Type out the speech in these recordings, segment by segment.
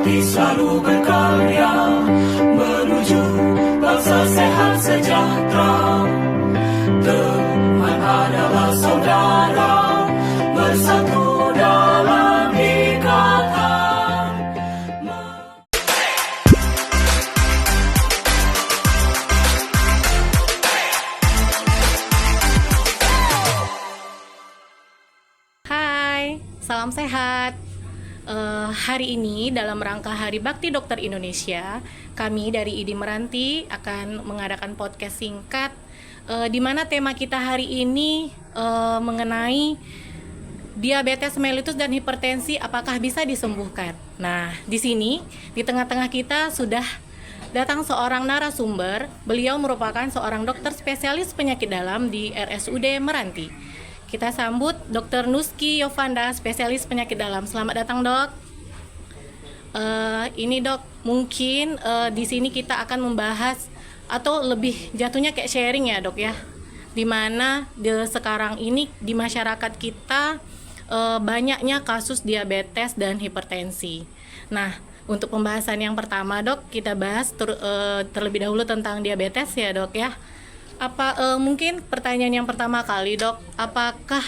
kami selalu berkarya menuju bangsa sehat sejahtera. Teman adalah saudara, bersatu dalam ikatan. Hai, salam sehat. Hari ini dalam rangka Hari Bakti Dokter Indonesia, kami dari ID Meranti akan mengadakan podcast singkat di mana tema kita hari ini mengenai diabetes mellitus dan hipertensi, apakah bisa disembuhkan. Nah, di sini di tengah-tengah kita sudah datang seorang narasumber. Beliau merupakan seorang dokter spesialis penyakit dalam di RSUD Meranti. Kita sambut Dr. Nuski Yovanda, spesialis penyakit dalam. Selamat datang, Dok. Ini Dok, mungkin di sini kita akan membahas atau lebih jatuhnya kayak sharing ya, Dok ya. Dimana sekarang ini di masyarakat kita banyaknya kasus diabetes dan hipertensi. Nah, untuk pembahasan yang pertama, Dok, kita bahas terlebih dahulu tentang diabetes ya, Dok ya. Mungkin pertanyaan yang pertama kali, Dok, apakah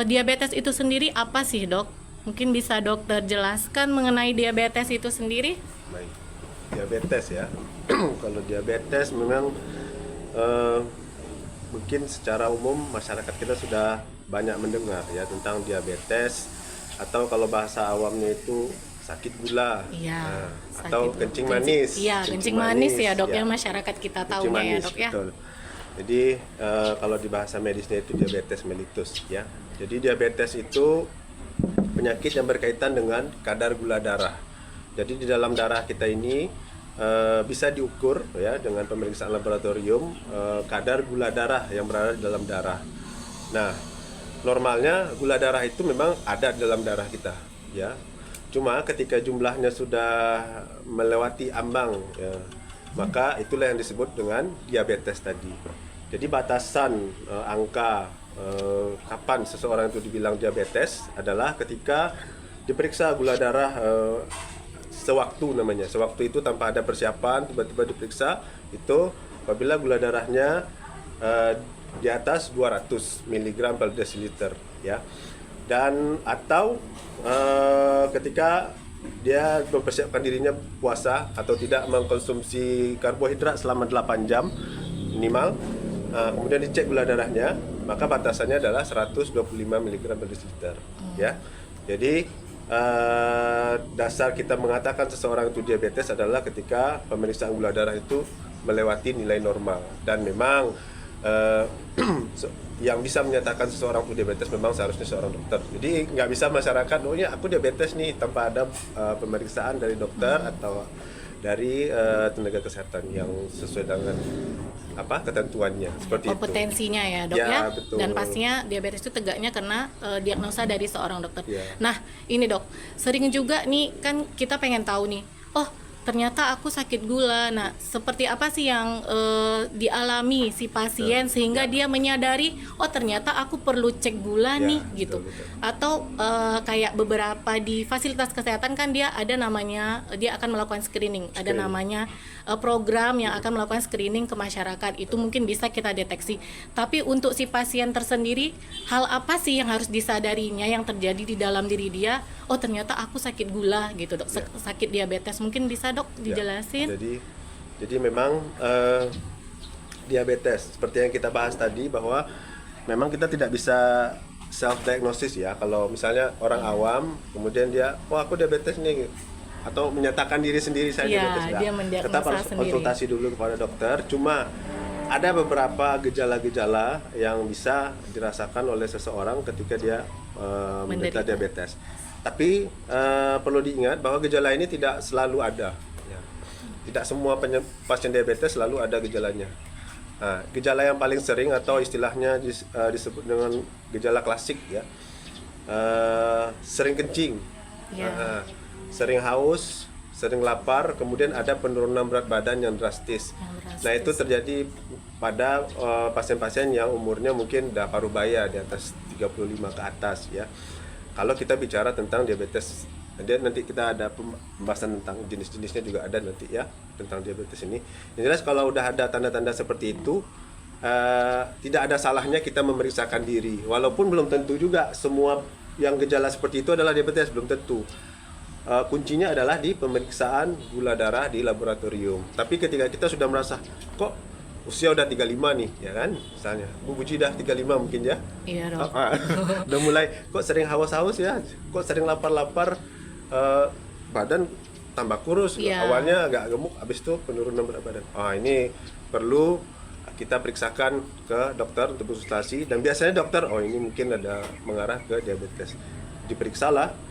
diabetes itu sendiri apa sih, Dok? Mungkin bisa dokter jelaskan mengenai diabetes itu sendiri? Baik, diabetes ya. Kalau diabetes memang mungkin secara umum masyarakat kita sudah banyak mendengar ya tentang diabetes, atau kalau bahasa awamnya itu sakit gula, Iya, atau kencing manis. Iya, kencing manis ya, Dok, yang masyarakat kita tahu ya, Dok ya. Betul. Jadi kalau di bahasa medisnya itu diabetes mellitus ya. Jadi diabetes itu penyakit yang berkaitan dengan kadar gula darah. Jadi di dalam darah kita ini bisa diukur ya dengan pemeriksaan laboratorium kadar gula darah yang berada di dalam darah. Nah, normalnya gula darah itu memang ada di dalam darah kita ya. Cuma ketika jumlahnya sudah melewati ambang ya, maka itulah yang disebut dengan diabetes tadi. Jadi batasan angka kapan seseorang itu dibilang diabetes adalah ketika diperiksa gula darah sewaktu namanya. Sewaktu itu tanpa ada persiapan, tiba-tiba diperiksa itu apabila gula darahnya di atas 200 mg per desiliter ya. Dan atau ketika dia mempersiapkan dirinya puasa atau tidak mengkonsumsi karbohidrat selama 8 jam minimal, kemudian dicek gula darahnya, maka batasannya adalah 125 mg per desiliter ya. Jadi dasar kita mengatakan seseorang itu diabetes adalah ketika pemeriksaan gula darah itu melewati nilai normal. Dan memang yang bisa menyatakan seseorang itu diabetes memang seharusnya seorang dokter. Jadi nggak bisa masyarakat, oh ya aku diabetes nih, tanpa ada pemeriksaan dari dokter atau dari tenaga kesehatan yang sesuai dengan ketentuannya, seperti kompetensinya itu. Ya, Dok ya. Betul. Dan pastinya diabetes itu tegaknya karena diagnosa dari seorang dokter. Ya. Nah, ini Dok, sering juga nih kan kita pengen tahu nih, oh ternyata aku sakit gula. Nah, seperti apa sih yang dialami si pasien sehingga dia menyadari, oh ternyata aku perlu cek gula nih gitu. Betul. Atau kayak beberapa di fasilitas kesehatan kan dia ada namanya, dia akan melakukan screening. Ada namanya program yang akan melakukan screening ke masyarakat. Itu mungkin bisa kita deteksi. Tapi untuk si pasien tersendiri, hal apa sih yang harus disadarinya yang terjadi di dalam diri dia? Oh ternyata aku sakit gula gitu, Dok. Sakit diabetes. Mungkin bisa, Dok, dijelasin? Jadi memang diabetes seperti yang kita bahas tadi, bahwa memang kita tidak bisa self diagnosis ya. Kalau misalnya orang awam kemudian dia, oh aku diabetes nih, atau menyatakan diri sendiri saya diabetes, dia mendiagnosa tetap harus sendiri. konsultasi dulu kepada dokter. Cuma ada beberapa gejala-gejala yang bisa dirasakan oleh seseorang ketika dia menderita diabetes. Tapi perlu diingat bahwa gejala ini tidak selalu ada ya. Tidak semua pasien diabetes selalu ada gejalanya. Nah, gejala yang paling sering atau istilahnya disebut dengan gejala klasik ya, sering kencing, sering haus, sering lapar, kemudian ada penurunan berat badan yang drastis. Nah, itu terjadi pada pasien-pasien yang umurnya mungkin udah paruh baya, di atas 35 ke atas ya. Kalau kita bicara tentang diabetes Nanti kita ada pembahasan tentang jenis-jenisnya juga ada nanti ya, tentang diabetes ini. Yang jelas kalau udah ada tanda-tanda seperti itu, tidak ada salahnya kita memeriksakan diri. Walaupun belum tentu juga semua yang gejala seperti itu adalah diabetes, belum tentu. Kuncinya adalah di pemeriksaan gula darah di laboratorium. Tapi ketika kita sudah merasa kok usia udah 35 nih, ya kan? Misalnya, Bu Puji udah 35 mungkin ya? Iya dok. Udah mulai kok sering haus-haus ya, kok sering lapar-lapar, badan tambah kurus. Iya. Awalnya agak gemuk, habis itu penurunan berat badan. Ini perlu kita periksakan ke dokter untuk konsultasi, dan biasanya dokter, ini mungkin ada mengarah ke diabetes. Diperiksalah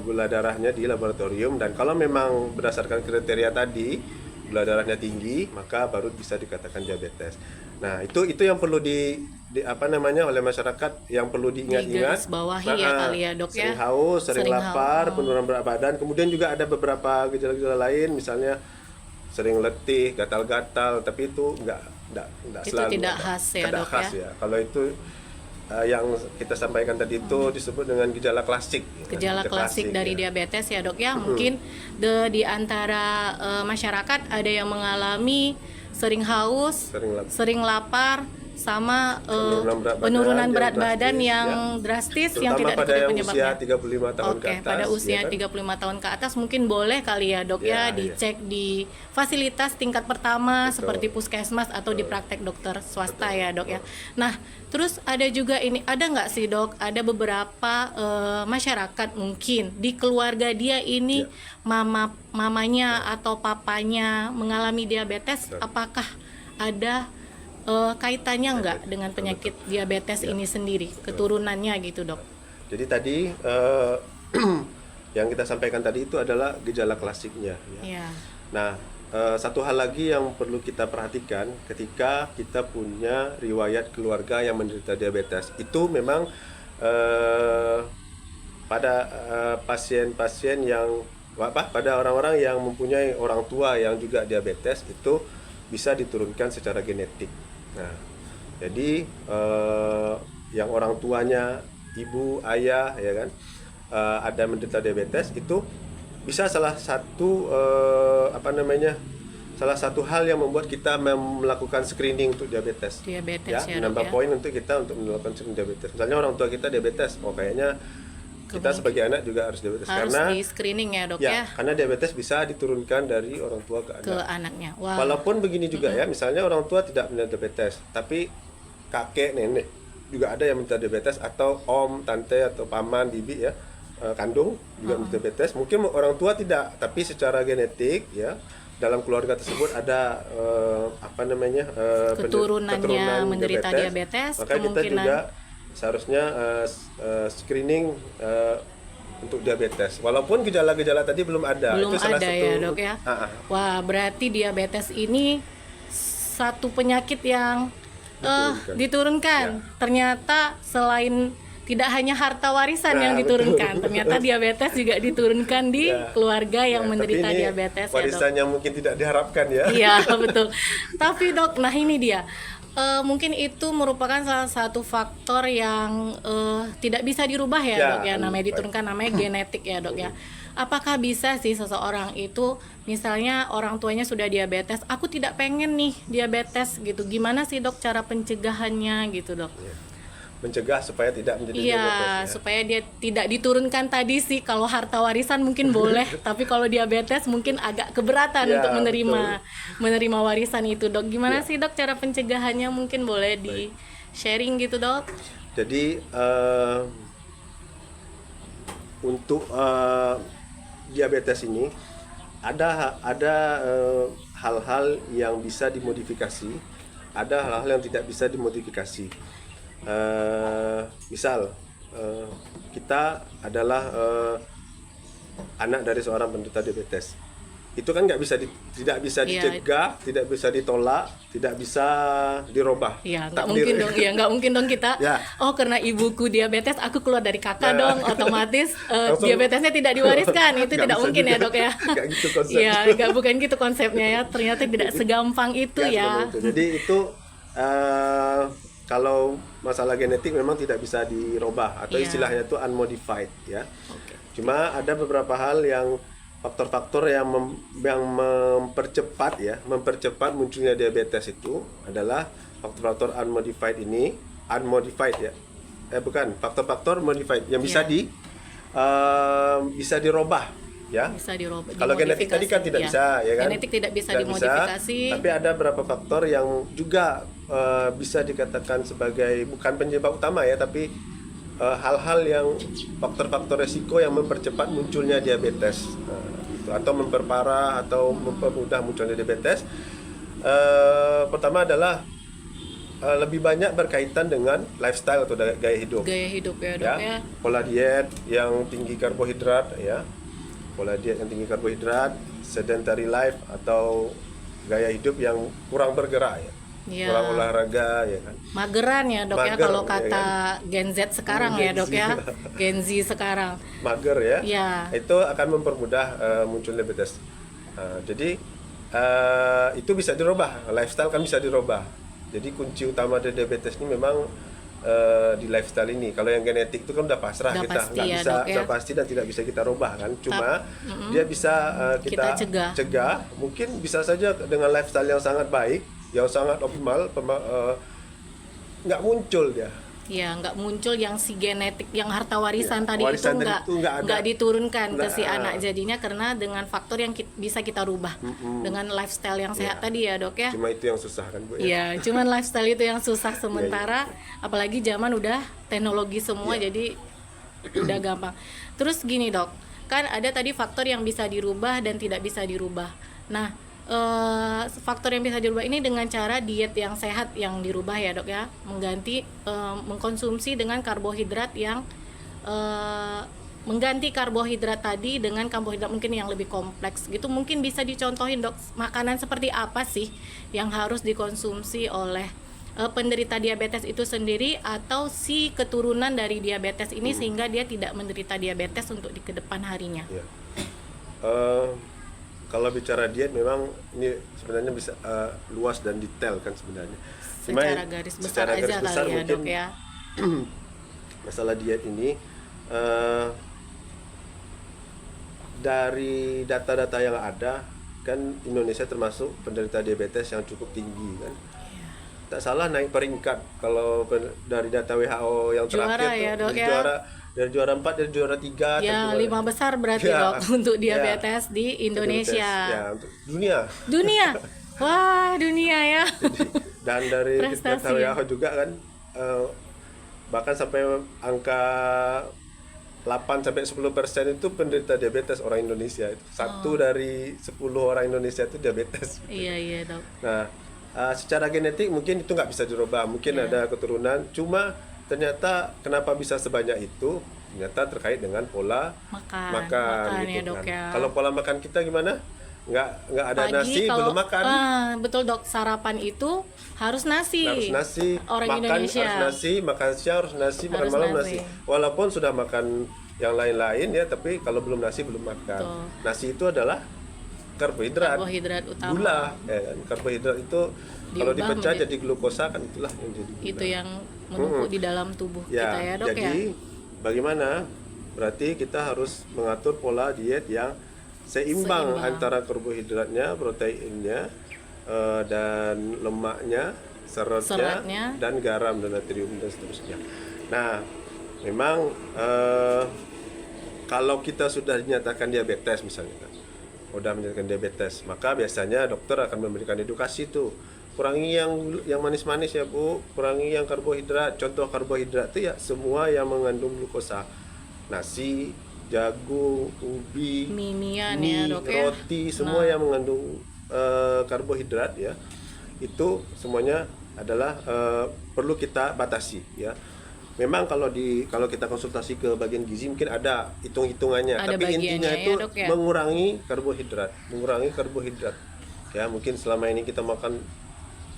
gula darahnya di laboratorium, dan kalau memang berdasarkan kriteria tadi gula darahnya tinggi, maka baru bisa dikatakan diabetes. Nah, itu yang perlu oleh masyarakat, yang perlu diingat-ingat. Digarisbawahi ya kali ya dok ya. Sering haus, sering lapar, haus, penurunan berat badan. Kemudian juga ada beberapa gejala-gejala lain, misalnya sering letih, gatal-gatal, tapi itu enggak itu selalu tidak ada. khas ya Tidak dok khas ya. Kalau itu yang kita sampaikan tadi itu disebut dengan gejala klasik. Gejala klasik dari diabetes ya dok ya. Mungkin di antara masyarakat ada yang mengalami sering haus, sering lapar, sama penurunan berat badan yang drastis yang tidak diketahui penyebabnya. Usia 35 tahun ke atas. Pada usia ya kan? 35 tahun ke atas mungkin boleh kali ya dok ya dicek di fasilitas tingkat pertama seperti puskesmas atau di praktek dokter swasta ya dok ya. Nah, terus ada juga ada nggak sih dok, ada beberapa masyarakat mungkin di keluarga dia ini mamanya atau papanya mengalami diabetes, apakah ada kaitannya nggak dengan penyakit diabetes ini sendiri, keturunannya gitu dok? Jadi tadi yang kita sampaikan tadi itu adalah gejala klasiknya. Ya. Nah, satu hal lagi yang perlu kita perhatikan ketika kita punya riwayat keluarga yang menderita diabetes, itu memang pada pasien-pasien yang pada orang-orang yang mempunyai orang tua yang juga diabetes, itu bisa diturunkan secara genetik. Nah, jadi yang orang tuanya, ibu, ayah, ya kan, ada menderita diabetes, itu bisa salah satu salah satu hal yang membuat kita melakukan screening untuk diabetes. Menambah poin untuk kita untuk melakukan screening diabetes. Misalnya orang tua kita diabetes, kayaknya kita sebagai anak juga harus diabetes, karena di screening ya dok ya. Karena diabetes bisa diturunkan dari orang tua ke anaknya. Wow. Walaupun begini juga ya, misalnya orang tua tidak punya diabetes, tapi kakek, nenek juga ada yang menderita diabetes, atau om, tante, atau paman, bibi ya, kandung juga menderita diabetes. Mungkin orang tua tidak, tapi secara genetik ya, dalam keluarga tersebut ada keturunannya menderita diabetes, maka kita juga seharusnya screening untuk diabetes, walaupun gejala-gejala tadi belum ada. Belum itu salah ada satu, ya dok ya. Wah, berarti diabetes ini satu penyakit yang diturunkan. Ternyata selain tidak hanya harta warisan yang diturunkan, ternyata diabetes juga diturunkan di keluarga yang menderita diabetes. Warisan yang mungkin tidak diharapkan ya. Iya betul. Tapi dok, nah ini dia. Mungkin itu merupakan salah satu faktor yang tidak bisa dirubah ya dok ya, namanya diturunkan, namanya genetik ya dok ya. Apakah bisa sih seseorang itu, misalnya orang tuanya sudah diabetes, aku tidak pengen nih diabetes gitu, gimana sih dok cara pencegahannya gitu dok? Mencegah supaya tidak menjadi diabetes ya. Supaya dia tidak diturunkan tadi sih. Kalau harta warisan mungkin boleh, tapi kalau diabetes mungkin agak keberatan untuk menerima warisan itu dok. Gimana sih dok cara pencegahannya, mungkin boleh di sharing gitu dok? Jadi untuk diabetes ini ada hal-hal yang bisa dimodifikasi, ada hal-hal yang tidak bisa dimodifikasi. Misal kita adalah anak dari seorang penderita diabetes, itu kan tidak bisa dicegah, tidak bisa ditolak, tidak bisa dirubah. Ya nggak mungkin dong, nggak mungkin dong kita. Karena ibuku diabetes, aku keluar dari kakak dong, otomatis diabetesnya tidak diwariskan. Itu tidak mungkin ya dok ya. Nggak gitu konsepnya. Iya, bukan gitu konsepnya ya. Ternyata tidak segampang itu ya. Jadi itu kalau masalah genetik memang tidak bisa dirubah atau Iya. istilahnya itu unmodified ya. Oke. Cuma ada beberapa hal yang faktor-faktor yang mempercepat munculnya diabetes itu adalah faktor-faktor unmodified ya. Bukan, faktor-faktor modified yang bisa Iya. bisa dirubah ya. Bisa dirubah. Kalau genetik tadi kan tidak Iya. bisa ya kan. Genetik tidak bisa Tidak dimodifikasi. tapi ada beberapa faktor yang juga bisa dikatakan sebagai bukan penyebab utama ya, tapi hal-hal yang faktor-faktor resiko yang mempercepat munculnya diabetes gitu, atau memperparah atau mempermudah munculnya diabetes. Pertama adalah lebih banyak berkaitan dengan lifestyle atau gaya hidup. Gaya hidup ya dok ya. Pola diet yang tinggi karbohidrat ya. Pola diet yang tinggi karbohidrat, sedentary life atau gaya hidup yang kurang bergerak ya. Ya. Kurang olahraga ya kan. Mageran ya dok ya Mager, kalau ya kata Gen Z sekarang ya Gen dok Z. ya. Gen Z sekarang. Mager ya. Ya. Itu akan mempermudah munculnya diabetes. Jadi itu bisa dirubah, lifestyle kan bisa dirubah. Jadi kunci utama dari diabetes ini memang di lifestyle ini. Kalau yang genetik itu kan udah pasrah, Udah kita pasti nggak ya, bisa, dok, ya. udah pasti dan tidak bisa kita rubah kan. Cuma dia bisa Kita cegah. Mungkin bisa saja dengan lifestyle yang sangat baik, yang sangat optimal, nggak muncul dia. Ya, nggak muncul yang si genetik, yang harta warisan Ya, tadi warisan itu tadi itu nggak ada. nggak diturunkan ke si Nah. anak. Jadinya karena dengan faktor yang bisa kita rubah dengan lifestyle yang sehat Ya. tadi ya dok ya. Cuma itu yang susah kan Bu ya. Iya, cuman lifestyle itu yang susah sementara. Apalagi zaman udah teknologi semua, Iya. jadi udah gampang. Terus gini dok, kan ada tadi faktor yang bisa dirubah dan tidak bisa dirubah. Nah, faktor yang bisa dirubah ini dengan cara diet yang sehat yang dirubah ya dok ya, mengganti mengkonsumsi dengan karbohidrat yang mengganti karbohidrat tadi dengan karbohidrat mungkin yang lebih kompleks gitu. Mungkin bisa dicontohin dok, makanan seperti apa sih yang harus dikonsumsi oleh penderita diabetes itu sendiri atau si keturunan dari diabetes ini sehingga dia tidak menderita diabetes untuk di kedepan harinya. Ya. Kalau bicara diet memang ini sebenarnya bisa luas dan detail kan sebenarnya. Cuma Secara garis besar secara aja garis besar kali ya mungkin dok ya. masalah diet ini dari data-data yang ada kan Indonesia termasuk penderita diabetes yang cukup tinggi kan. Tak salah naik peringkat kalau dari data WHO yang Juara terakhir ya, tuh dok, ya. dari juara 4 dari juara 3 Ya, 5 besar berarti Ya. dok untuk Ya. diabetes di Indonesia. Ya, untuk dunia. Dunia. Wah, dunia ya. Dan dari Prestasi, data ya. WHO juga kan bahkan sampai angka 8-10% itu penderita diabetes orang Indonesia. Satu dari 10 orang Indonesia itu diabetes. Iya, iya, dok. Nah, secara genetik mungkin itu nggak bisa dirubah, mungkin ada keturunan. Cuma ternyata kenapa bisa sebanyak itu? Ternyata terkait dengan pola makan Makan gitu ya, dok kan. ya. Kalau pola makan kita gimana? Nggak ada Pagi nasi, kalau belum makan. betul dok, sarapan itu harus nasi. Harus nasi, Orang makan Indonesia. harus nasi, makan siang harus nasi, makan Harus malam nasi. nasi. Walaupun sudah makan yang lain-lain ya, tapi kalau belum nasi belum makan. Betul. Nasi itu adalah karbohidrat, Karbohidrat utama. gula. Ya kan? Karbohidrat itu kalau Diubah dipecah menjadi- jadi glukosa kan itulah yang jadi gula. Itu yang menumpuk di dalam tubuh kita ya dok jadi ya. bagaimana? Berarti kita harus mengatur pola diet yang seimbang. Seimbang. Antara karbohidratnya, proteinnya, dan lemaknya, seratnya, dan garam dan natrium dan seterusnya. Nah, memang kalau kita sudah dinyatakan diabetes misalnya, sudah menyatakan diabetes, maka biasanya dokter akan memberikan edukasi tuh. Kurangi yang manis-manis ya Bu, kurangi yang karbohidrat. Contoh karbohidrat itu ya semua yang mengandung glukosa. Nasi, jagung, ubi, Mie-mian mie, ya, dok ya. roti, semua yang mengandung karbohidrat ya. Itu semuanya adalah perlu kita batasi ya. Memang kalau kita konsultasi ke bagian gizi mungkin ada hitung-hitungannya, Ada tapi bagiannya intinya ya, itu dok ya. mengurangi karbohidrat. Ya, mungkin selama ini kita makan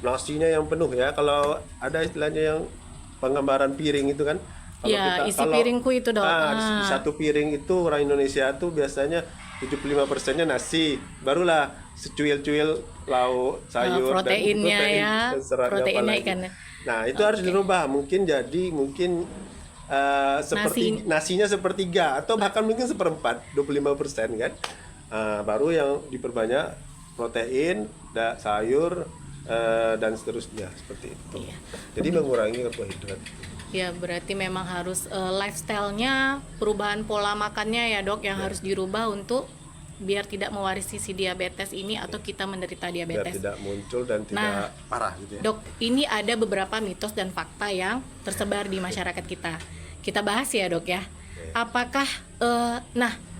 nasinya yang penuh ya. Kalau ada istilahnya yang penggambaran piring itu kan. Ya, isi piringku itu, dok. Di satu piring itu orang Indonesia tuh biasanya 75%-nya nasi, barulah secuil-cuil lauk, sayur proteinnya dan ya, dan seratnya proteinnya apalagi. ikannya. Nah, itu harus dirubah. Mungkin nasinya sepertiga atau bahkan mungkin seperempat, 25% kan. Baru yang diperbanyak protein, sayur, dan seterusnya seperti itu. Iya. Jadi mengurangi karbohidrat. Ya, berarti memang harus lifestyle-nya, perubahan pola makannya ya dok yang harus dirubah untuk biar tidak mewarisi si diabetes ini atau kita menderita Biar diabetes. tidak muncul dan tidak parah gitu ya. Dok, ini ada beberapa mitos dan fakta yang tersebar di masyarakat kita. Kita bahas ya dok ya. Apakah,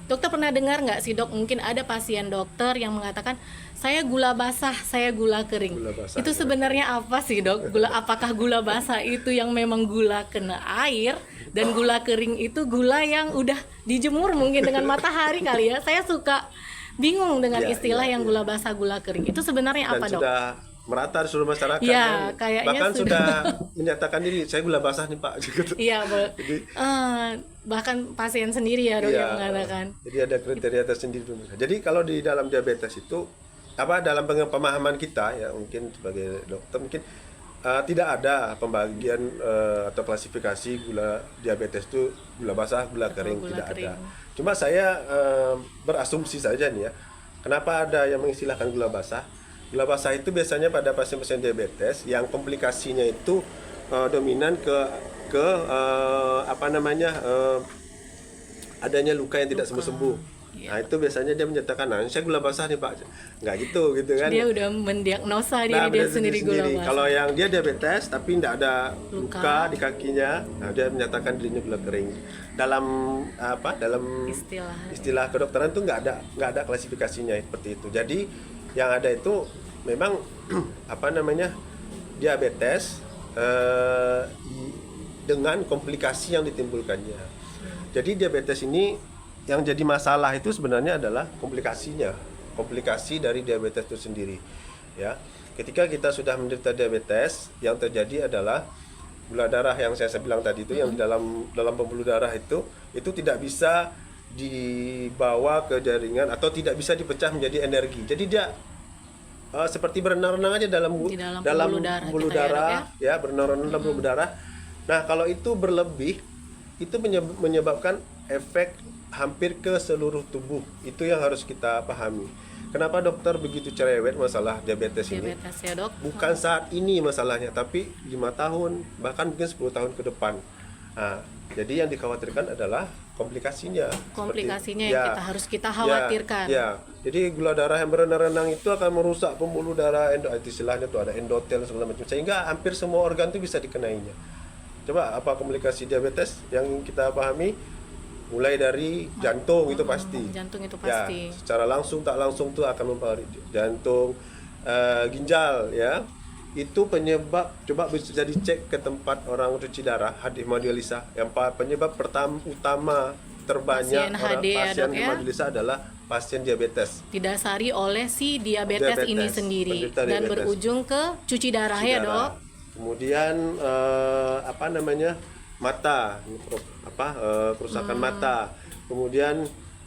dokter pernah dengar nggak sih dok, mungkin ada pasien dokter yang mengatakan, saya gula basah, saya gula kering. Gula basah, Itu sebenarnya apa sih dok? Apakah gula basah itu yang memang gula kena air, dan gula kering itu gula yang udah dijemur mungkin dengan matahari kali ya? Saya suka bingung dengan istilah yang gula basah, gula kering. Itu sebenarnya Dan apa dok? sudah merata di seluruh masyarakat. Ya, kayaknya bahkan sudah. menyatakan diri, saya gula basah nih Pak. Gitu. Iya, bahkan pasien sendiri ya dok Iya, yang mengatakan. Jadi ada kriteria tersendiri. Jadi kalau di dalam diabetes itu dalam pemahaman kita ya, mungkin sebagai dokter mungkin tidak ada pembagian atau klasifikasi gula diabetes itu gula basah, gula kering, gula tidak kering. ada. Cuma saya berasumsi saja nih ya. Kenapa ada yang mengistilahkan gula basah? Gula basah itu biasanya pada pasien-pasien diabetes yang komplikasinya itu dominan ke adanya luka yang tidak sembuh-sembuh. Nah, itu biasanya dia menyatakan, nah saya gula basah nih Pak. Nggak gitu kan. Dia udah mendiagnosa diri dia sendiri gula basah. Kalau yang dia diabetes tapi tidak ada luka di kakinya, nah dia menyatakan dirinya gula kering. Dalam istilah kedokteran itu nggak ada klasifikasinya seperti itu. Jadi yang ada itu memang diabetes dengan komplikasi yang ditimbulkannya. Jadi diabetes ini yang jadi masalah itu sebenarnya adalah komplikasi dari diabetes itu sendiri. Ya, ketika kita sudah menderita diabetes, yang terjadi adalah gula darah yang saya bilang tadi itu, yang di dalam pembuluh darah itu tidak bisa dibawa ke jaringan atau tidak bisa dipecah menjadi energi. Jadi dia seperti berenang-renang aja dalam pembuluh darah, ya berenang-renang dalam pembuluh darah. Nah, kalau itu berlebih, itu menyebabkan efek hampir ke seluruh tubuh. Itu yang harus kita pahami. Kenapa dokter begitu cerewet masalah diabetes ini? Ya, dok. Bukan saat ini masalahnya, tapi 5 tahun, bahkan mungkin 10 tahun ke depan. Nah, jadi yang dikhawatirkan adalah komplikasinya Yang harus kita khawatirkan. Ya. Jadi gula darah yang berenang-renang itu akan merusak pembuluh darah, istilahnya tuh ada endotel segala macam, sehingga hampir semua organ itu bisa dikenainya. Coba apa komplikasi diabetes yang kita pahami? Mulai dari jantung itu pasti. Jantung itu pasti. Ya, secara langsung tak langsung tuh akan mempengaruhi jantung, ginjal ya. Itu penyebab, coba bisa jadi cek ke tempat orang cuci darah, hemodialisa. Yang penyebab utama terbanyak pasien hemodialisa adalah pasien diabetes. Didasari oleh si diabetes ini sendiri dan berujung ke cuci darah ya, dok. Kemudian mata, kerusakan mata, kemudian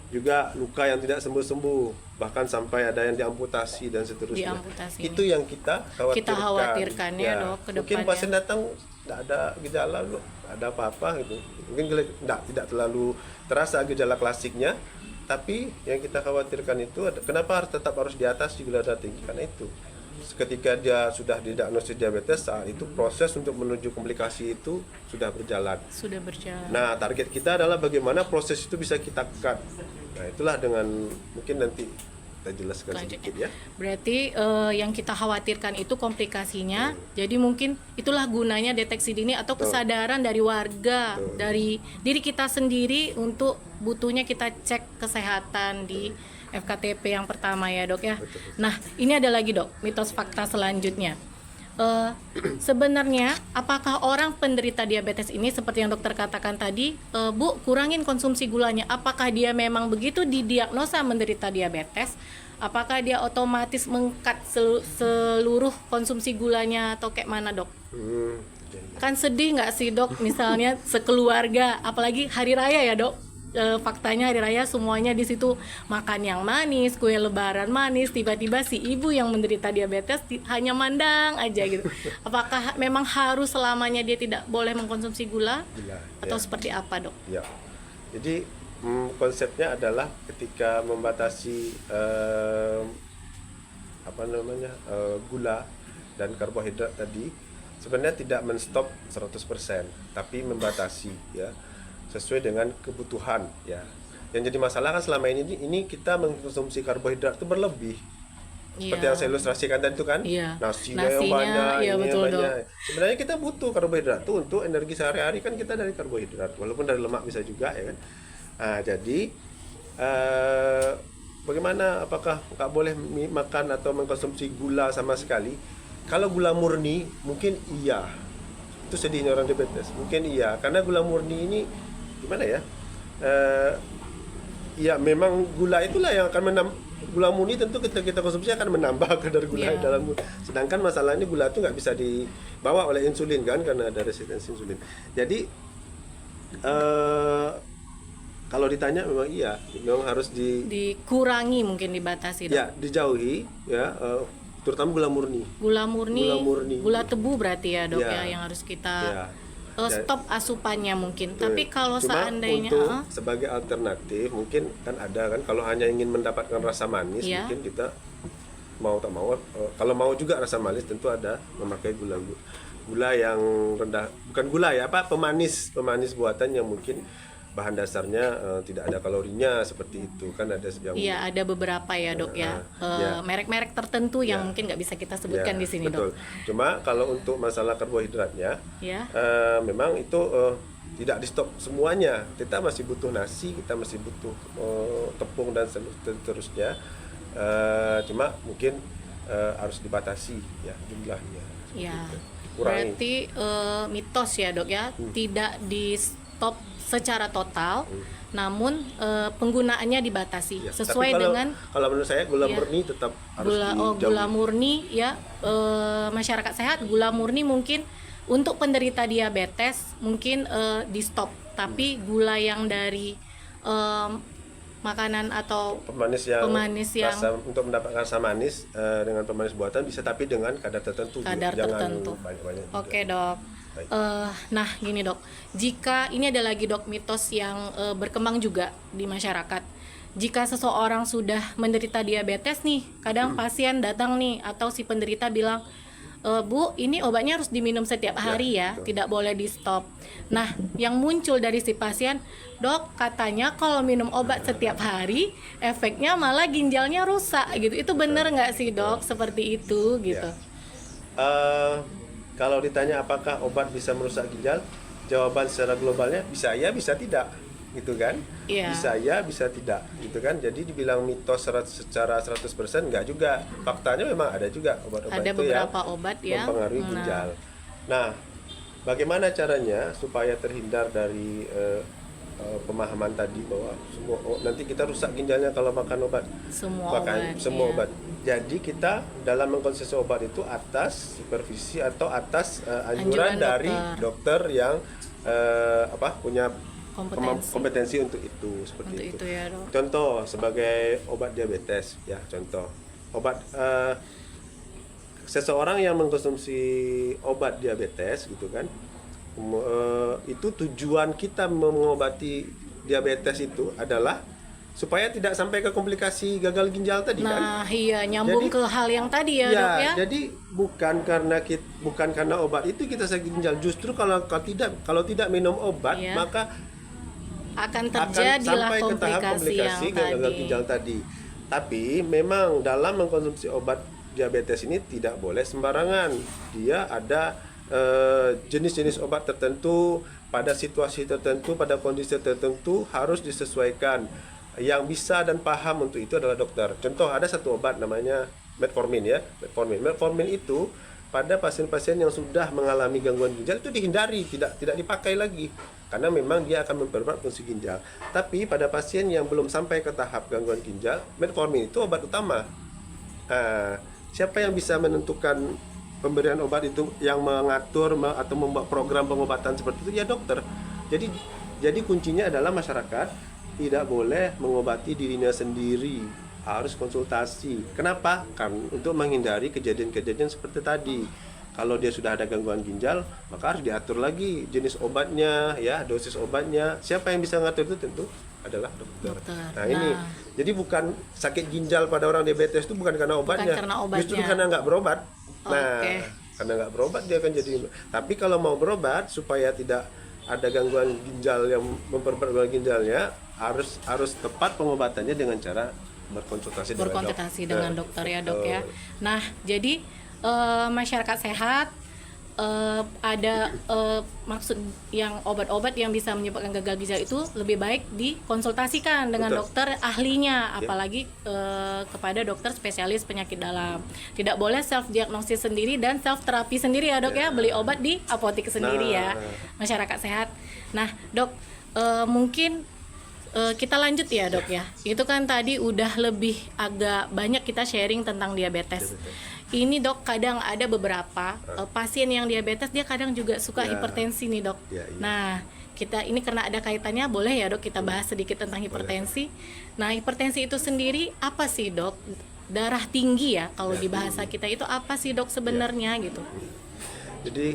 juga luka yang tidak sembuh-sembuh, bahkan sampai ada yang diamputasi dan seterusnya. Itu yang kita khawatirkan ya dok, ke mungkin depannya. pasien datang tidak ada gejala, tidak ada apa-apa gitu, mungkin tidak terlalu terasa gejala klasiknya, tapi yang kita khawatirkan itu kenapa harus di atas gula darah tinggi, karena itu ketika dia sudah didiagnosis diabetes, saat itu proses untuk menuju komplikasi itu sudah berjalan. Nah, target kita adalah bagaimana proses itu bisa kita cut. Nah, itulah dengan mungkin nanti kita jelaskan sedikit ya. Berarti yang kita khawatirkan itu komplikasinya. Jadi mungkin itulah gunanya deteksi dini atau kesadaran dari warga, dari diri kita sendiri untuk butuhnya kita cek kesehatan di FKTP yang pertama ya dok ya. Nah, ini ada lagi dok, mitos fakta selanjutnya. Sebenarnya apakah orang penderita diabetes ini seperti yang dokter katakan tadi, Bu, kurangin konsumsi gulanya, apakah dia memang begitu didiagnosa menderita diabetes, apakah dia otomatis meng-cut seluruh konsumsi gulanya atau kayak mana dok? Kan sedih nggak sih dok, misalnya sekeluarga, apalagi hari raya ya dok, faktanya hari raya semuanya di situ makan yang manis, kue lebaran manis, tiba-tiba si ibu yang menderita diabetes hanya mandang aja gitu. Apakah memang harus selamanya dia tidak boleh mengkonsumsi gula atau ya. seperti apa, Dok? Ya. Jadi konsepnya adalah ketika membatasi gula dan karbohidrat tadi, sebenarnya tidak menstop 100%, tapi membatasi ya, sesuai dengan kebutuhan ya. Yang jadi masalah kan selama ini kita mengkonsumsi karbohidrat itu berlebih. Seperti yang saya ilustrasikan tadi itu kan, nasinya yang banyak, ini betul, banyak. Sebenarnya kita butuh karbohidrat itu untuk energi sehari-hari, kan kita dari karbohidrat, walaupun dari lemak bisa juga ya kan. Nah, jadi bagaimana, apakah nggak boleh makan atau mengkonsumsi gula sama sekali? Kalau gula murni mungkin iya, itu sedihnya orang diabetes, mungkin iya, karena gula murni ini gimana ya? Ya memang gula itulah yang akan gula murni tentu kita konsumsi akan menambah kadar gula dalam. Sedangkan masalahnya gula itu nggak bisa dibawa oleh insulin kan, karena ada resistensi insulin. Jadi kalau ditanya memang iya, memang harus dikurangi, mungkin dibatasi, Dok. Ya, dijauhi ya, terutama gula murni. Gula murni, gula tebu berarti ya, Dok, ya yang harus kita stop asupannya mungkin. Tapi kalau cuma seandainya untuk sebagai alternatif mungkin kan ada kan, kalau hanya ingin mendapatkan rasa manis mungkin kita mau tak mau, kalau mau juga rasa manis tentu ada memakai gula yang rendah, bukan gula ya, pemanis buatan yang mungkin bahan dasarnya tidak ada kalorinya, seperti itu kan, ada yang ada beberapa ya, Dok ya, merek-merek tertentu yang mungkin nggak bisa kita sebutkan di sini, betul. Dok. Cuma kalau untuk masalah karbohidratnya memang itu tidak di stop semuanya, kita masih butuh nasi, kita masih butuh tepung dan seterusnya, cuma mungkin harus dibatasi ya jumlahnya. Ya, berarti mitos ya, Dok ya, tidak di stop secara total, namun penggunaannya dibatasi sesuai dengan. Kalau menurut saya gula murni tetap harus dijauhi. Gula murni ya, masyarakat sehat gula murni mungkin untuk penderita diabetes mungkin di stop, tapi gula yang dari makanan atau pemanis yang untuk mendapatkan rasa manis dengan pemanis buatan bisa, tapi dengan kadar tertentu. Jangan banyak-banyak. Oke, Dok. Nah gini, Dok, jika ini ada lagi, Dok, mitos yang berkembang juga di masyarakat. Jika seseorang sudah menderita diabetes nih, kadang pasien datang nih atau si penderita bilang, Bu, ini obatnya harus diminum setiap hari ya, tidak boleh di stop. Nah, yang muncul dari si pasien, Dok, katanya kalau minum obat setiap hari efeknya malah ginjalnya rusak gitu. Itu benar nggak sih, Dok, seperti itu gitu? Kalau ditanya apakah obat bisa merusak ginjal, jawaban secara globalnya bisa ya, bisa tidak, gitu kan? Bisa ya, bisa tidak, gitu kan? Jadi dibilang mitos secara 100% enggak juga. Faktanya memang ada juga obat-obat ada itu beberapa obat yang mempengaruhi ginjal. Nah, bagaimana caranya supaya terhindar dari pemahaman tadi bahwa nanti kita rusak ginjalnya kalau makan obat? Semua obat. Jadi kita dalam mengkonsumsi obat itu atas supervisi atau atas anjuran dari dokter yang punya kompetensi untuk itu, seperti itu. Ya, Dok. Contoh sebagai obat diabetes ya, contoh obat seseorang yang mengkonsumsi obat diabetes gitu kan, itu tujuan kita mengobati diabetes itu adalah supaya tidak sampai ke komplikasi gagal ginjal tadi kan. Nah, iya, nyambung ke hal yang tadi ya, Dok ya. Jadi bukan karena obat itu kita sakit ginjal. Justru kalau tidak minum obat, maka akan terjadilah sampai ke tahap komplikasi gagal ginjal tadi. Tapi memang dalam mengkonsumsi obat diabetes ini tidak boleh sembarangan. Dia ada jenis-jenis obat tertentu pada situasi tertentu, pada kondisi tertentu harus disesuaikan. Yang bisa dan paham untuk itu adalah dokter. Contoh, ada satu obat namanya metformin ya. Metformin itu pada pasien-pasien yang sudah mengalami gangguan ginjal itu dihindari, tidak dipakai lagi karena memang dia akan memperberat fungsi ginjal. Tapi pada pasien yang belum sampai ke tahap gangguan ginjal, metformin itu obat utama. Siapa yang bisa menentukan pemberian obat itu, yang mengatur atau membuat program pengobatan seperti itu? Ya dokter. Jadi kuncinya adalah masyarakat tidak boleh mengobati dirinya sendiri, harus konsultasi. Kenapa? Kan untuk menghindari kejadian-kejadian seperti tadi. Kalau dia sudah ada gangguan ginjal, maka harus diatur lagi jenis obatnya, ya, dosis obatnya. Siapa yang bisa ngatur itu? Tentu adalah dokter. Nah, ini, jadi bukan sakit ginjal pada orang diabetes itu bukan karena obatnya, justru karena nggak berobat. Nah, karena nggak berobat dia akan jadi. Tapi kalau mau berobat supaya tidak ada gangguan ginjal yang memperberat gangguan ginjalnya, harus tepat pengobatannya dengan cara berkonsultasi dengan dokter ya dok ya. Nah, jadi masyarakat sehat ada maksud yang obat-obat yang bisa menyebabkan gagal ginjal itu lebih baik dikonsultasikan dengan dokter ahlinya, apalagi kepada dokter spesialis penyakit dalam. Tidak boleh self diagnosis sendiri dan self terapi sendiri ya dok ya, beli obat di apotek sendiri ya masyarakat sehat. Nah dok, mungkin kita lanjut ya dok ya. Itu kan tadi udah lebih agak banyak kita sharing tentang diabetes. Ini dok, kadang ada beberapa pasien yang diabetes dia kadang juga suka hipertensi nih dok. Nah kita ini karena ada kaitannya, boleh ya dok kita bahas sedikit tentang hipertensi. Nah hipertensi itu sendiri apa sih dok? Darah tinggi ya kalau di bahasa kita itu apa sih dok sebenarnya gitu? Jadi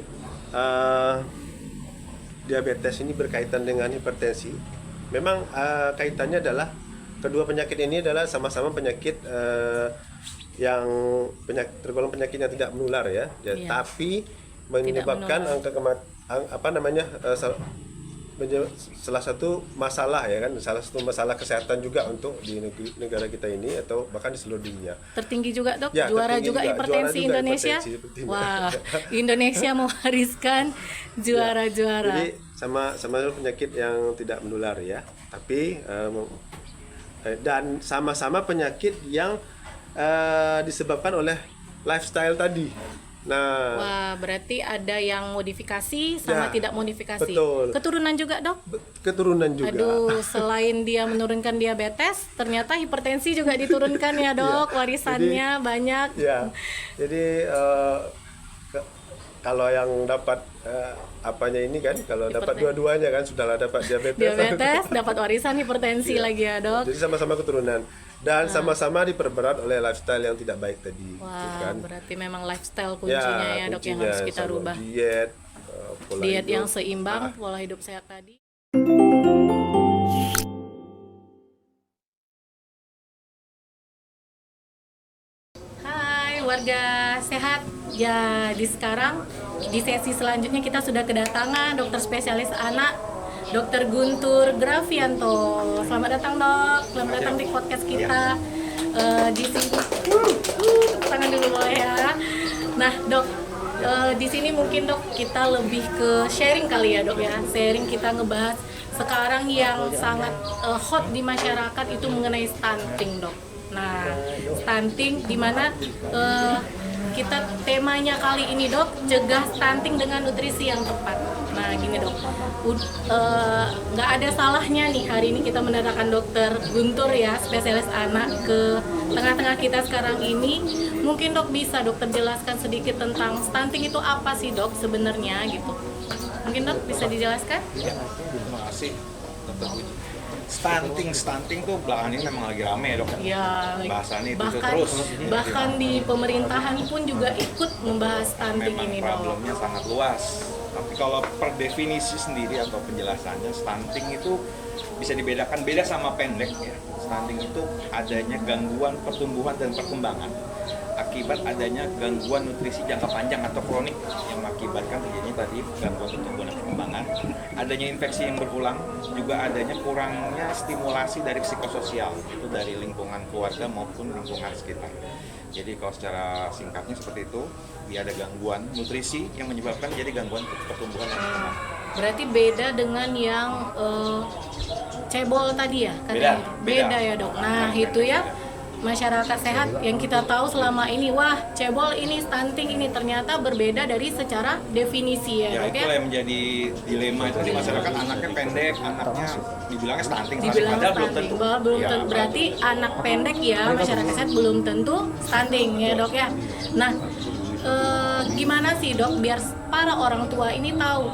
diabetes ini berkaitan dengan hipertensi. Memang kaitannya adalah kedua penyakit ini adalah sama-sama penyakit yang tergolong penyakit yang tidak menular ya, tapi menyebabkan angka salah satu masalah ya kan, salah satu masalah kesehatan juga untuk di negara kita ini atau bahkan di seluruh dunia. Tertinggi juga dok, juara juga hipertensi Indonesia. Wah, Indonesia mewariskan juara-juara. Jadi sama-sama penyakit yang tidak menular ya, tapi dan sama-sama penyakit yang disebabkan oleh lifestyle tadi. Nah, wah, berarti ada yang modifikasi sama tidak modifikasi. Betul. Keturunan juga, dok? Keturunan juga. Aduh, selain dia menurunkan diabetes, ternyata hipertensi juga diturunkan ya, dok. Warisannya banyak. Ya. Jadi kalau yang dapat apanya ini kan, kalau dapat dua-duanya kan, sudahlah dapat diabetes, dapat warisan hipertensi lagi ya dok. Jadi sama-sama keturunan dan sama-sama diperberat oleh lifestyle yang tidak baik tadi. Wah, kan? Berarti memang lifestyle kuncinya ya dok, yang harus kita rubah. Diet, pola diet hidup yang seimbang, pola hidup sehat tadi. Hai warga sehat. Ya, di sesi selanjutnya kita sudah kedatangan dokter spesialis anak, Dr. Guntur Grafianto. Selamat datang dok, selamat datang di podcast kita. Di sini, tangan dulu boleh ya. Nah dok, di sini mungkin dok kita lebih ke sharing kali ya dok ya. Sharing kita ngebahas sekarang yang sangat hot di masyarakat itu mengenai stunting dok. Nah, stunting di mana kita temanya kali ini dok, cegah stunting dengan nutrisi yang tepat. Nah gini dok, nggak ada salahnya nih hari ini kita mendatangkan dokter Guntur ya, spesialis anak ke tengah-tengah kita sekarang ini. Mungkin dok bisa dokter jelaskan sedikit tentang stunting itu apa sih dok sebenarnya gitu. Mungkin dok bisa dijelaskan? Ya, terima kasih dokter Puji. Stunting tuh belakangan ini memang lagi rame ya dok. Ya, bahasannya itu terus. Bahkan di pemerintahan pun juga ikut membahas stunting memang ini dok. Problemnya sangat luas. Tapi kalau per definisi sendiri atau penjelasannya, stunting itu bisa dibedakan beda sama pendek ya. Stunting itu adanya gangguan pertumbuhan dan perkembangan akibat adanya gangguan nutrisi jangka panjang atau kronik yang mengakibatkan terjadinya tadi gangguan pertumbuhan dan perkembangan, adanya infeksi yang berulang, juga adanya kurangnya stimulasi dari psikososial, itu dari lingkungan keluarga maupun lingkungan sekitar. Jadi kalau secara singkatnya seperti itu, dia ada gangguan nutrisi yang menyebabkan jadi gangguan pertumbuhan dan perkembangan. Berarti beda dengan yang cebol tadi ya? Beda ya dok. Nah itu ya. Masyarakat sehat yang kita tahu selama ini, wah cebol ini, stunting ini, ternyata berbeda dari secara definisi ya. Ya itulah yang menjadi dilema itu di masyarakat, anaknya pendek, anaknya dibilangnya stunting, padahal belum tentu. Berarti anak pendek ya masyarakat sehat belum tentu stunting ya dok ya. Nah gimana sih dok biar para orang tua ini tahu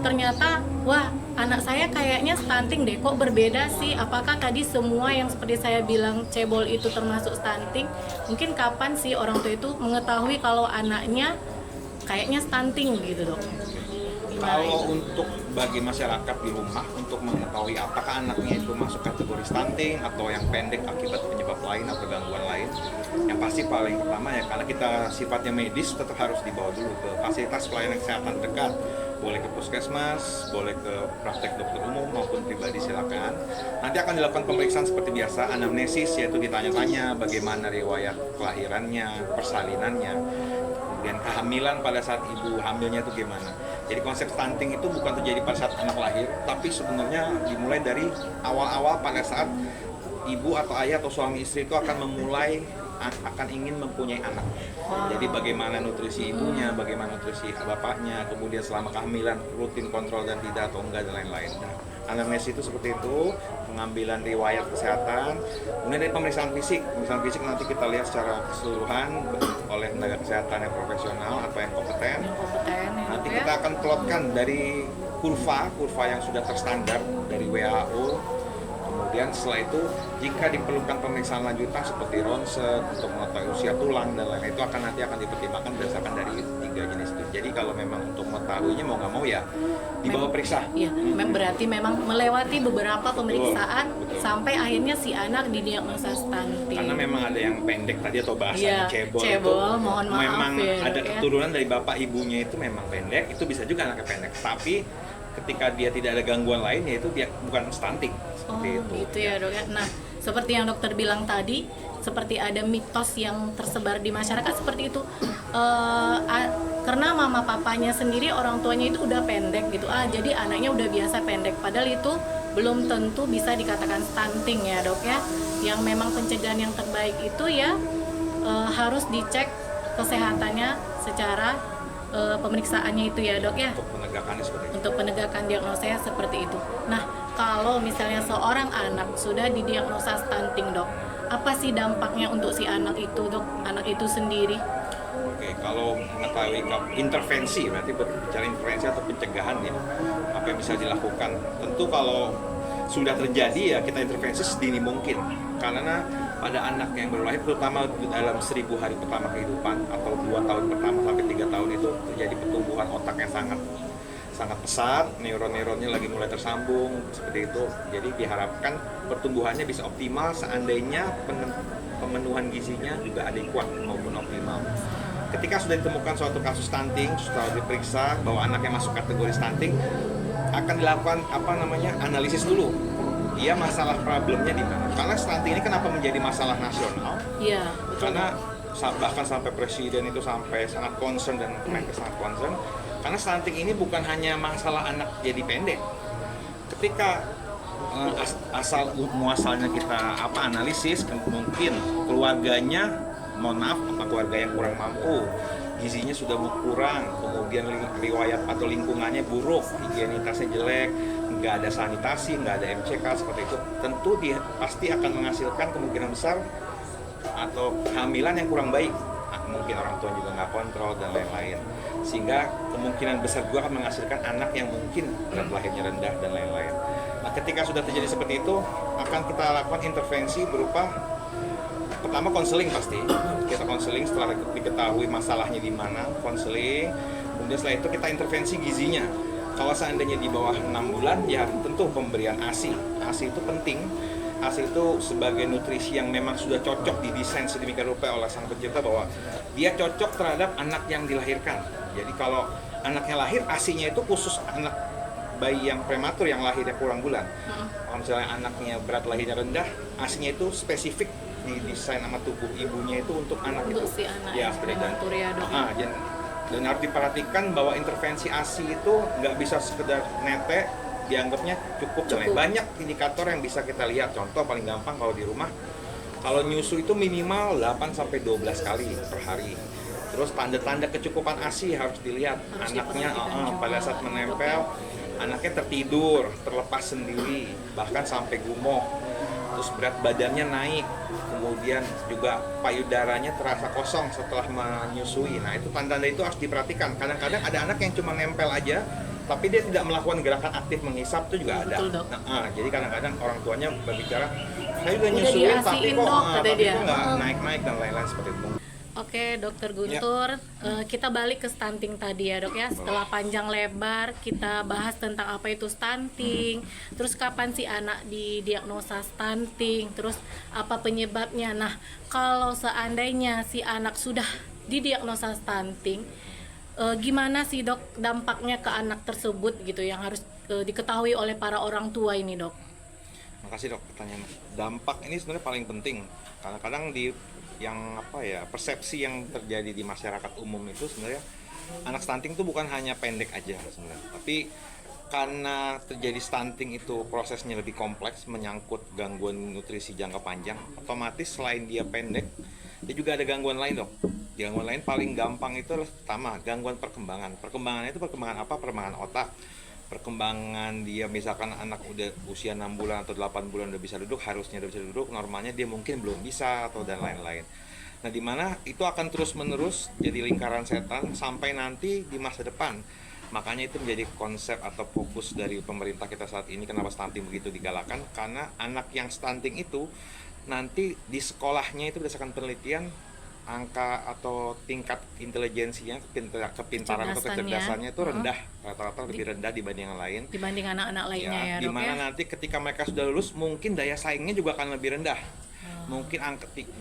ternyata wah anak saya kayaknya stunting deh, kok berbeda sih? Apakah tadi semua yang seperti saya bilang cebol itu termasuk stunting? Mungkin kapan sih orang tua itu mengetahui kalau anaknya kayaknya stunting gitu, Dok? Gimana Kalau itu? untuk bagi masyarakat di rumah untuk mengetahui apakah anaknya itu masuk kategori stunting atau yang pendek akibat penyebab lain atau gangguan lain, yang pasti paling pertama ya, karena kita sifatnya medis tetap harus dibawa dulu ke fasilitas pelayanan kesehatan dekat, boleh ke puskesmas, boleh ke praktek dokter umum maupun pribadi, silakan. Nanti akan dilakukan pemeriksaan seperti biasa, anamnesis, yaitu ditanya-tanya bagaimana riwayat kelahirannya, persalinannya, kemudian kehamilan pada saat ibu hamilnya itu gimana. Jadi konsep stunting itu bukan terjadi pada saat anak lahir, tapi sebenarnya dimulai dari awal-awal pada saat ibu atau ayah atau suami istri itu akan ingin mempunyai anak. Jadi bagaimana nutrisi ibunya, bagaimana nutrisi bapaknya, kemudian selama kehamilan rutin kontrol dan tidak atau enggak dan lain-lain. Anamnesis itu seperti itu, pengambilan riwayat kesehatan, kemudian dari pemeriksaan fisik. Pemeriksaan fisik nanti kita lihat secara keseluruhan oleh tenaga kesehatan yang profesional atau yang kompeten. Nanti kita akan plotkan dari kurva yang sudah terstandar dari WHO. Kemudian setelah itu jika diperlukan pemeriksaan lanjutan seperti ronsen untuk mengetahui usia tulang dan lain-lain, itu nanti akan dipertimbangkan berdasarkan dari 3 jenis itu. Jadi kalau memang untuk mengetahuinya mau nggak mau ya dibawa periksa. Iya, berarti memang melewati beberapa pemeriksaan Betul. sampai akhirnya si anak didiagnosa stunting. Karena memang ada yang pendek tadi atau bahasanya Iya, cebol, cebol, itu mohon maaf memang ya, ada Dok, ya. keturunan dari bapak ibunya itu memang pendek, itu bisa juga anaknya pendek. Tapi ketika dia tidak ada gangguan lain, yaitu dia bukan stunting seperti itu. Gitu ya, Dok ya. Nah, seperti yang dokter bilang tadi, seperti ada mitos yang tersebar di masyarakat seperti itu. Karena mama papanya sendiri, orang tuanya itu udah pendek gitu. Jadi anaknya udah biasa pendek. Padahal itu belum tentu bisa dikatakan stunting ya, Dok ya. Yang memang pencegahan yang terbaik itu ya harus dicek kesehatannya secara pemeriksaannya itu ya, Dok ya. Untuk penegakannya seperti itu. Untuk penegakan diagnosa seperti itu. Nah, kalau misalnya seorang anak sudah didiagnosa stunting, Dok, apa sih dampaknya untuk si anak itu, Dok? Anak itu sendiri? Oke, kalau mengetahui intervensi, berarti berbicara intervensi atau pencegahan ya, apa yang bisa dilakukan? Tentu kalau sudah terjadi ya kita intervensi sedini mungkin, karena pada anak yang baru lahir, terutama dalam 1000 hari pertama kehidupan atau 2 tahun pertama sampai 3 tahun itu terjadi pertumbuhan otak yang sangat pesat, neuron-neuronnya lagi mulai tersambung seperti itu. Jadi diharapkan pertumbuhannya bisa optimal seandainya pemenuhan gizinya juga adekuat maupun optimal. Ketika sudah ditemukan suatu kasus stunting, setelah diperiksa bahwa anaknya masuk kategori stunting, akan dilakukan analisis dulu. Dia masalah problemnya di mana? Karena stunting ini kenapa menjadi masalah nasional? Iya, betul. Karena bahkan sampai presiden itu sampai sangat concern dan mereka sangat concern. Karena stunting ini bukan hanya masalah anak jadi pendek. Ketika asal muasalnya kita analisis, mungkin keluarganya, mohon maaf, keluarga yang kurang mampu, gizinya sudah berkurang, kemudian riwayat atau lingkungannya buruk, higienitasnya jelek, nggak ada sanitasi, nggak ada MCK seperti itu, tentu dia pasti akan menghasilkan kemungkinan besar atau kehamilan yang kurang baik. Mungkin orang tua juga nggak kontrol dan lain-lain, sehingga kemungkinan besar juga akan menghasilkan anak yang mungkin berat lahirnya rendah dan lain-lain. Nah, ketika sudah terjadi seperti itu, akan kita lakukan intervensi berupa pertama konseling. Pasti kita konseling setelah diketahui masalahnya di mana, konseling. Kemudian setelah itu kita intervensi gizinya. Kalau seandainya di bawah 6 bulan, ya tentu pemberian ASI. ASI itu penting. ASI itu sebagai nutrisi yang memang sudah cocok didesain sedemikian rupa oleh sang pencipta bahwa dia cocok terhadap anak yang dilahirkan. Jadi kalau anaknya lahir, ASI-nya itu khusus anak bayi yang prematur yang lahirnya kurang bulan. Kalau misalnya anaknya berat lahirnya rendah, ASI-nya itu spesifik didesain sama tubuh ibunya itu untuk anak Untuk itu. si anak Ya, yang seperti prematur ya, Dok. dan harus diperhatikan bahwa intervensi ASI itu nggak bisa sekedar nete, dianggapnya cukup. Banyak indikator yang bisa kita lihat. Contoh paling gampang kalau di rumah, kalau nyusu itu minimal 8-12 kali per hari. Terus tanda-tanda kecukupan ASI harus dilihat. Harus anaknya diperhatikan juga. pada saat menempel, anaknya tertidur, terlepas sendiri, bahkan sampai gumoh. Terus berat badannya naik, kemudian juga payudaranya terasa kosong setelah menyusui. Nah, itu tanda-tanda itu harus diperhatikan. Kadang-kadang ada anak yang cuma nempel aja, tapi dia tidak melakukan gerakan aktif menghisap itu juga ada. Betul, Dok. Jadi kadang-kadang orang tuanya berbicara, saya udah Udah nyusuin tapi diasiin, kok Dok, kata dia. nggak naik-naik dan lain-lain seperti itu. Oke, Dokter Guntur, kita balik ke stunting tadi ya, Dok ya. Setelah panjang lebar kita bahas tentang apa itu stunting, terus kapan si anak didiagnosa stunting, terus apa penyebabnya. Nah, kalau seandainya si anak sudah didiagnosa stunting, gimana sih, Dok, dampaknya ke anak tersebut gitu yang harus diketahui oleh para orang tua ini, Dok? Makasih, Dok, pertanyaan. Dampak ini sebenarnya paling penting. Kadang-kadang persepsi yang terjadi di masyarakat umum itu sebenarnya anak stunting itu bukan hanya pendek aja sebenarnya, tapi karena terjadi stunting itu prosesnya lebih kompleks, menyangkut gangguan nutrisi jangka panjang, otomatis selain dia pendek, dia juga ada gangguan lain, Dok. Gangguan lain paling gampang itu adalah pertama gangguan perkembangan. Perkembangannya itu perkembangan apa? Perkembangan otak. Perkembangan dia, misalkan anak udah usia 6 bulan atau 8 bulan udah bisa duduk, harusnya udah bisa duduk, normalnya dia mungkin belum bisa atau dan lain-lain. Nah, di mana itu akan terus-menerus jadi lingkaran setan sampai nanti di masa depan. Makanya itu menjadi konsep atau fokus dari pemerintah kita saat ini, kenapa stunting begitu digalakan, karena anak yang stunting itu nanti di sekolahnya itu berdasarkan penelitian angka atau tingkat intelijensinya, kepintaran atau kecerdasannya itu rendah, rata-rata lebih rendah dibanding yang lain, Dibanding anak-anak lainnya ya, di Dok mana ya. nanti ketika mereka sudah lulus mungkin daya saingnya juga akan lebih rendah. Mungkin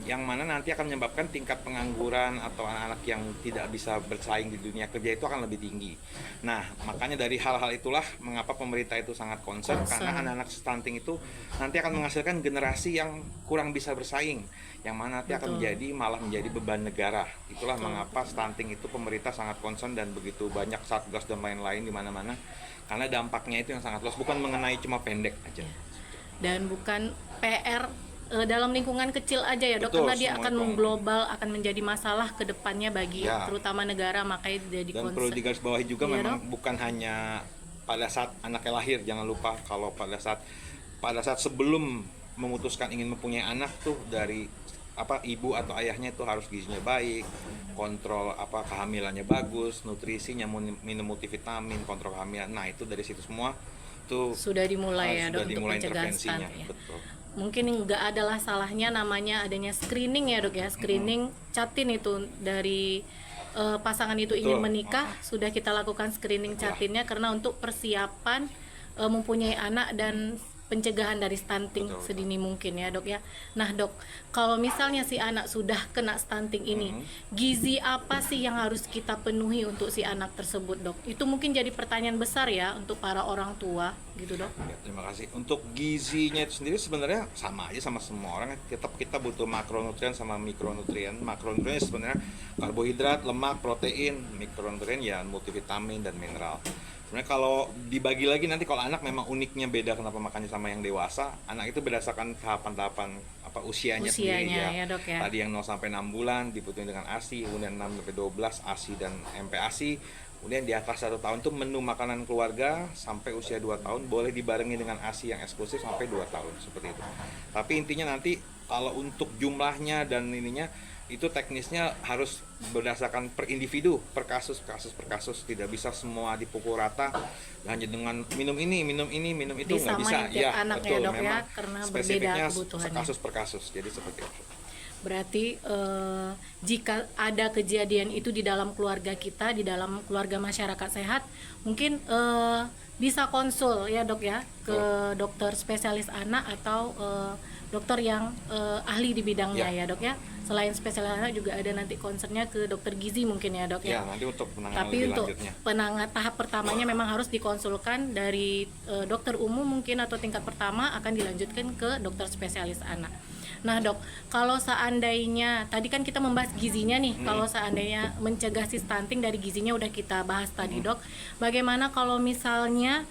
yang mana nanti akan menyebabkan tingkat pengangguran atau anak-anak yang tidak bisa bersaing di dunia kerja itu akan lebih tinggi. Nah, makanya dari hal-hal itulah mengapa pemerintah itu sangat concern, karena anak-anak stunting itu nanti akan menghasilkan generasi yang kurang bisa bersaing, yang mana nanti akan malah menjadi beban negara. Itulah mengapa stunting itu pemerintah sangat concern dan begitu banyak satgas dan lain-lain di mana-mana, karena dampaknya itu yang sangat luas, bukan mengenai cuma pendek aja. Dan bukan PR dalam lingkungan kecil aja ya, Dok, Betul, karena dia semua akan itu. mengglobal, akan menjadi masalah ke depannya bagi Ya. terutama negara, makanya jadi Dan perlu concern. digarisbawahi juga Iya, memang Dok. bukan hanya pada saat anaknya lahir, jangan lupa kalau pada saat sebelum memutuskan ingin mempunyai anak tuh dari ibu atau ayahnya itu harus gizinya baik, kontrol kehamilannya bagus, nutrisinya minum multivitamin, kontrol kehamilan. Nah, itu dari situ semua tuh Sudah dimulai ya, sudah Dok, untuk dimulai pencegahan intervensinya. stunting ya. Betul. Mungkin nggak adalah salahnya namanya adanya screening ya, Dok ya, screening catin itu dari pasangan itu ingin Betul. menikah, sudah kita lakukan screening catinnya karena untuk persiapan mempunyai anak dan pencegahan dari stunting Betul. sedini mungkin ya, Dok ya. Nah, Dok, kalau misalnya si anak sudah kena stunting ini, gizi apa sih yang harus kita penuhi untuk si anak tersebut, Dok? Itu mungkin jadi pertanyaan besar ya untuk para orang tua gitu, Dok. Ya, terima kasih. Untuk gizinya itu sendiri sebenarnya sama aja sama semua orang. Tetap kita butuh makronutrien sama mikronutrien. Makronutrien sebenarnya karbohidrat, lemak, protein. Mikronutrien ya multivitamin dan mineral. Sebenarnya kalau dibagi lagi nanti kalau anak memang uniknya beda kenapa makannya sama yang dewasa. Anak itu berdasarkan tahapan-tahapan usianya sendiri Ya, Dok ya. Tadi yang 0 sampai 6 bulan dibutuhin dengan ASI, kemudian 6 sampai 12 ASI dan MPASI. Kemudian di atas 1 tahun itu menu makanan keluarga, sampai usia 2 tahun boleh dibarengi dengan ASI yang eksklusif sampai 2 tahun seperti itu. Tapi intinya nanti kalau untuk jumlahnya dan ininya itu teknisnya harus berdasarkan per individu, per kasus, tidak bisa semua dipukul rata hanya dengan minum itu nggak bisa. Disamain tiap anak ya, Dok ya, memang karena berbeda spesifiknya kebutuhannya. kasus per kasus, jadi seperti itu. Berarti jika ada kejadian itu di dalam keluarga kita, di dalam keluarga masyarakat sehat, mungkin bisa konsul ya, Dok ya, ke dokter spesialis anak atau dokter yang ahli di bidangnya ya, Dok ya. Selain spesialis anak juga ada nanti concernnya ke dokter gizi mungkin ya, Dok ya. Ya, nanti untuk penanganan Tapi lebih untuk lanjutnya. tahap pertamanya memang harus dikonsulkan dari dokter umum mungkin, atau tingkat pertama akan dilanjutkan ke dokter spesialis anak. Nah, Dok, kalau seandainya tadi kan kita membahas gizinya nih, kalau seandainya mencegah si stunting dari gizinya udah kita bahas tadi, Dok. Bagaimana kalau misalnya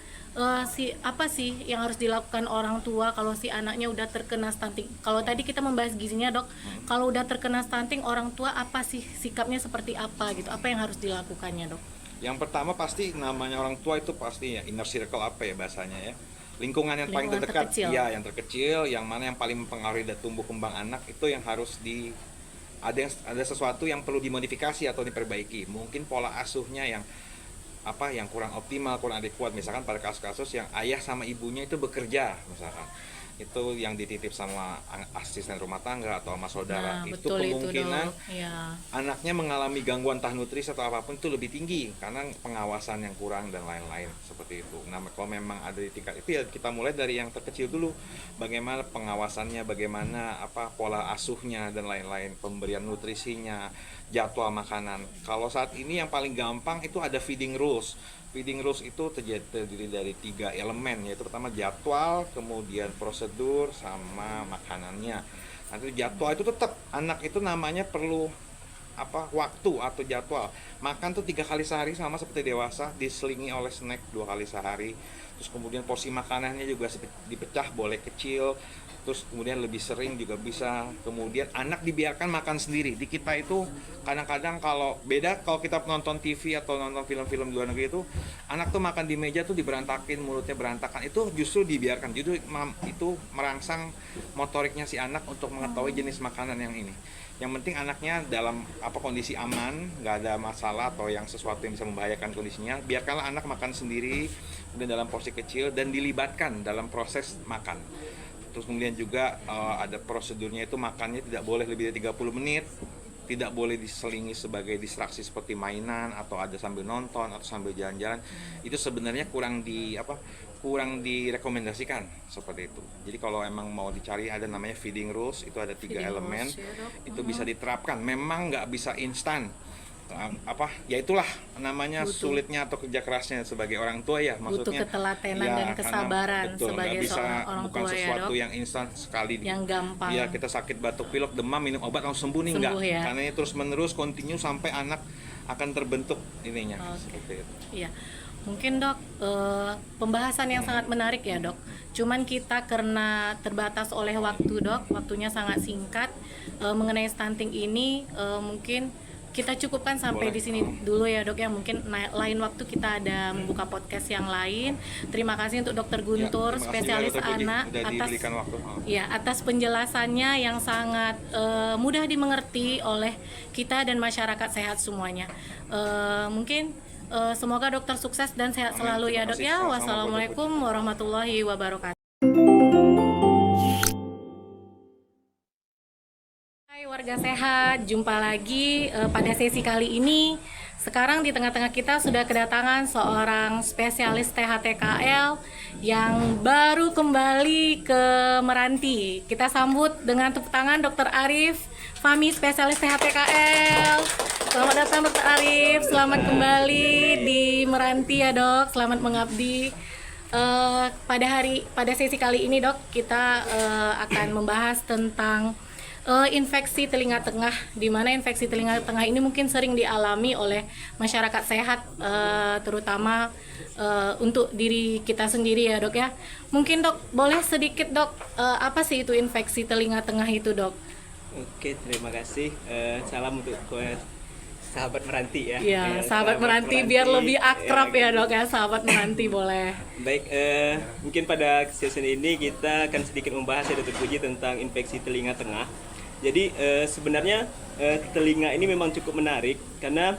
apa sih yang harus dilakukan orang tua kalau si anaknya udah terkena stunting? Kalau tadi kita membahas gizinya, Dok, kalau udah terkena stunting, orang tua apa sih sikapnya seperti apa gitu? Apa yang harus dilakukannya, Dok? Yang pertama pasti namanya orang tua itu pasti ya inner circle bahasanya ya. Lingkungan yang paling Lingkungan terdekat, terkecil. ya yang terkecil, yang mana yang paling mempengaruhi dan tumbuh kembang anak itu yang harus ada sesuatu yang perlu dimodifikasi atau diperbaiki. Mungkin pola asuhnya yang yang kurang optimal, kurang adekuat. Misalkan pada kasus-kasus yang ayah sama ibunya itu bekerja, misalkan itu yang dititip sama asisten rumah tangga atau sama saudara, itu betul kemungkinan itu, Dok. Ya. anaknya mengalami gangguan entah nutrisi atau apapun itu lebih tinggi karena pengawasan yang kurang dan lain-lain seperti itu. Nah, kalau memang ada di tingkat itu ya kita mulai dari yang terkecil dulu. Bagaimana pengawasannya, bagaimana pola asuhnya dan lain-lain, pemberian nutrisinya, jadwal makanan. Kalau saat ini yang paling gampang itu ada feeding rules. Feeding rules itu terdiri dari 3 elemen, yaitu pertama jadwal, kemudian prosedur, sama makanannya. Nanti jadwal itu tetap anak itu namanya perlu waktu atau jadwal. Makan tuh 3 kali sehari sama seperti dewasa, diselingi oleh snack 2 kali sehari. Terus kemudian porsi makanannya juga dipecah, boleh kecil. Terus kemudian lebih sering juga bisa. Kemudian anak dibiarkan makan sendiri. Di kita itu kadang-kadang kalau kita nonton TV atau nonton film-film luar negeri itu, anak tuh makan di meja tuh diberantakin, mulutnya berantakan. Itu justru dibiarkan. Justru itu merangsang motoriknya si anak untuk mengetahui jenis makanan yang ini. Yang penting anaknya dalam kondisi aman, nggak ada masalah atau yang sesuatu yang bisa membahayakan kondisinya. Biarkanlah anak makan sendiri, kemudian dalam porsi kecil dan dilibatkan dalam proses makan. Terus kemudian juga ada prosedurnya, itu makannya tidak boleh lebih dari 30 menit, tidak boleh diselingi sebagai distraksi seperti mainan atau ada sambil nonton atau sambil jalan-jalan. Itu sebenarnya kurang direkomendasikan seperti itu. Jadi kalau emang mau dicari ada namanya feeding rules, itu ada 3 elemen, itu bisa diterapkan. Memang nggak bisa instan. Ya itulah namanya sulitnya atau kerja kerasnya sebagai orang tua ya, maksudnya butuh ketelatenan dan kesabaran sebagai seorang orang bukan tua sesuatu ya, Dok? yang instan sekali Yang gampang. Ya kita sakit batuk pilek demam minum obat langsung sembuh nih, enggak ya? karena ini terus menerus continue sampai anak akan terbentuk ininya. Seperti itu. Iya. Mungkin Dok, pembahasan yang sangat menarik ya Dok. Cuman kita karena terbatas oleh waktu Dok, waktunya sangat singkat, mengenai stunting ini mungkin kita cukupkan sampai di sini dulu ya Dok ya. Mungkin lain waktu kita ada membuka podcast yang lain. Terima kasih untuk Dokter Guntur, spesialis anak atas penjelasannya yang sangat mudah dimengerti oleh kita dan masyarakat sehat semuanya. Mungkin semoga dokter sukses dan sehat selalu ya Dok ya. Wassalamualaikum warahmatullahi wabarakatuh. Warga sehat, jumpa lagi pada sesi kali ini. Sekarang di tengah-tengah kita sudah kedatangan seorang spesialis THTKL yang baru kembali ke Meranti. Kita sambut dengan tepuk tangan Dr. Arif Fahmi, spesialis THTKL. Selamat datang Dr. Arif, selamat kembali di Meranti ya Dok, selamat mengabdi. Pada sesi kali ini Dok, kita akan membahas tentang infeksi telinga tengah, di mana infeksi telinga tengah ini mungkin sering dialami oleh masyarakat sehat, terutama untuk diri kita sendiri ya Dok ya. Mungkin Dok boleh sedikit Dok, apa sih itu infeksi telinga tengah itu Dok? Oke, terima kasih. Salam untuk sahabat Meranti ya. Iya, sahabat Meranti biar lebih akrab ya Dok ya, sahabat Meranti boleh. Baik, mungkin pada sesi ini kita akan sedikit membahas ya Dr. Puji tentang infeksi telinga tengah. Jadi sebenarnya telinga ini memang cukup menarik karena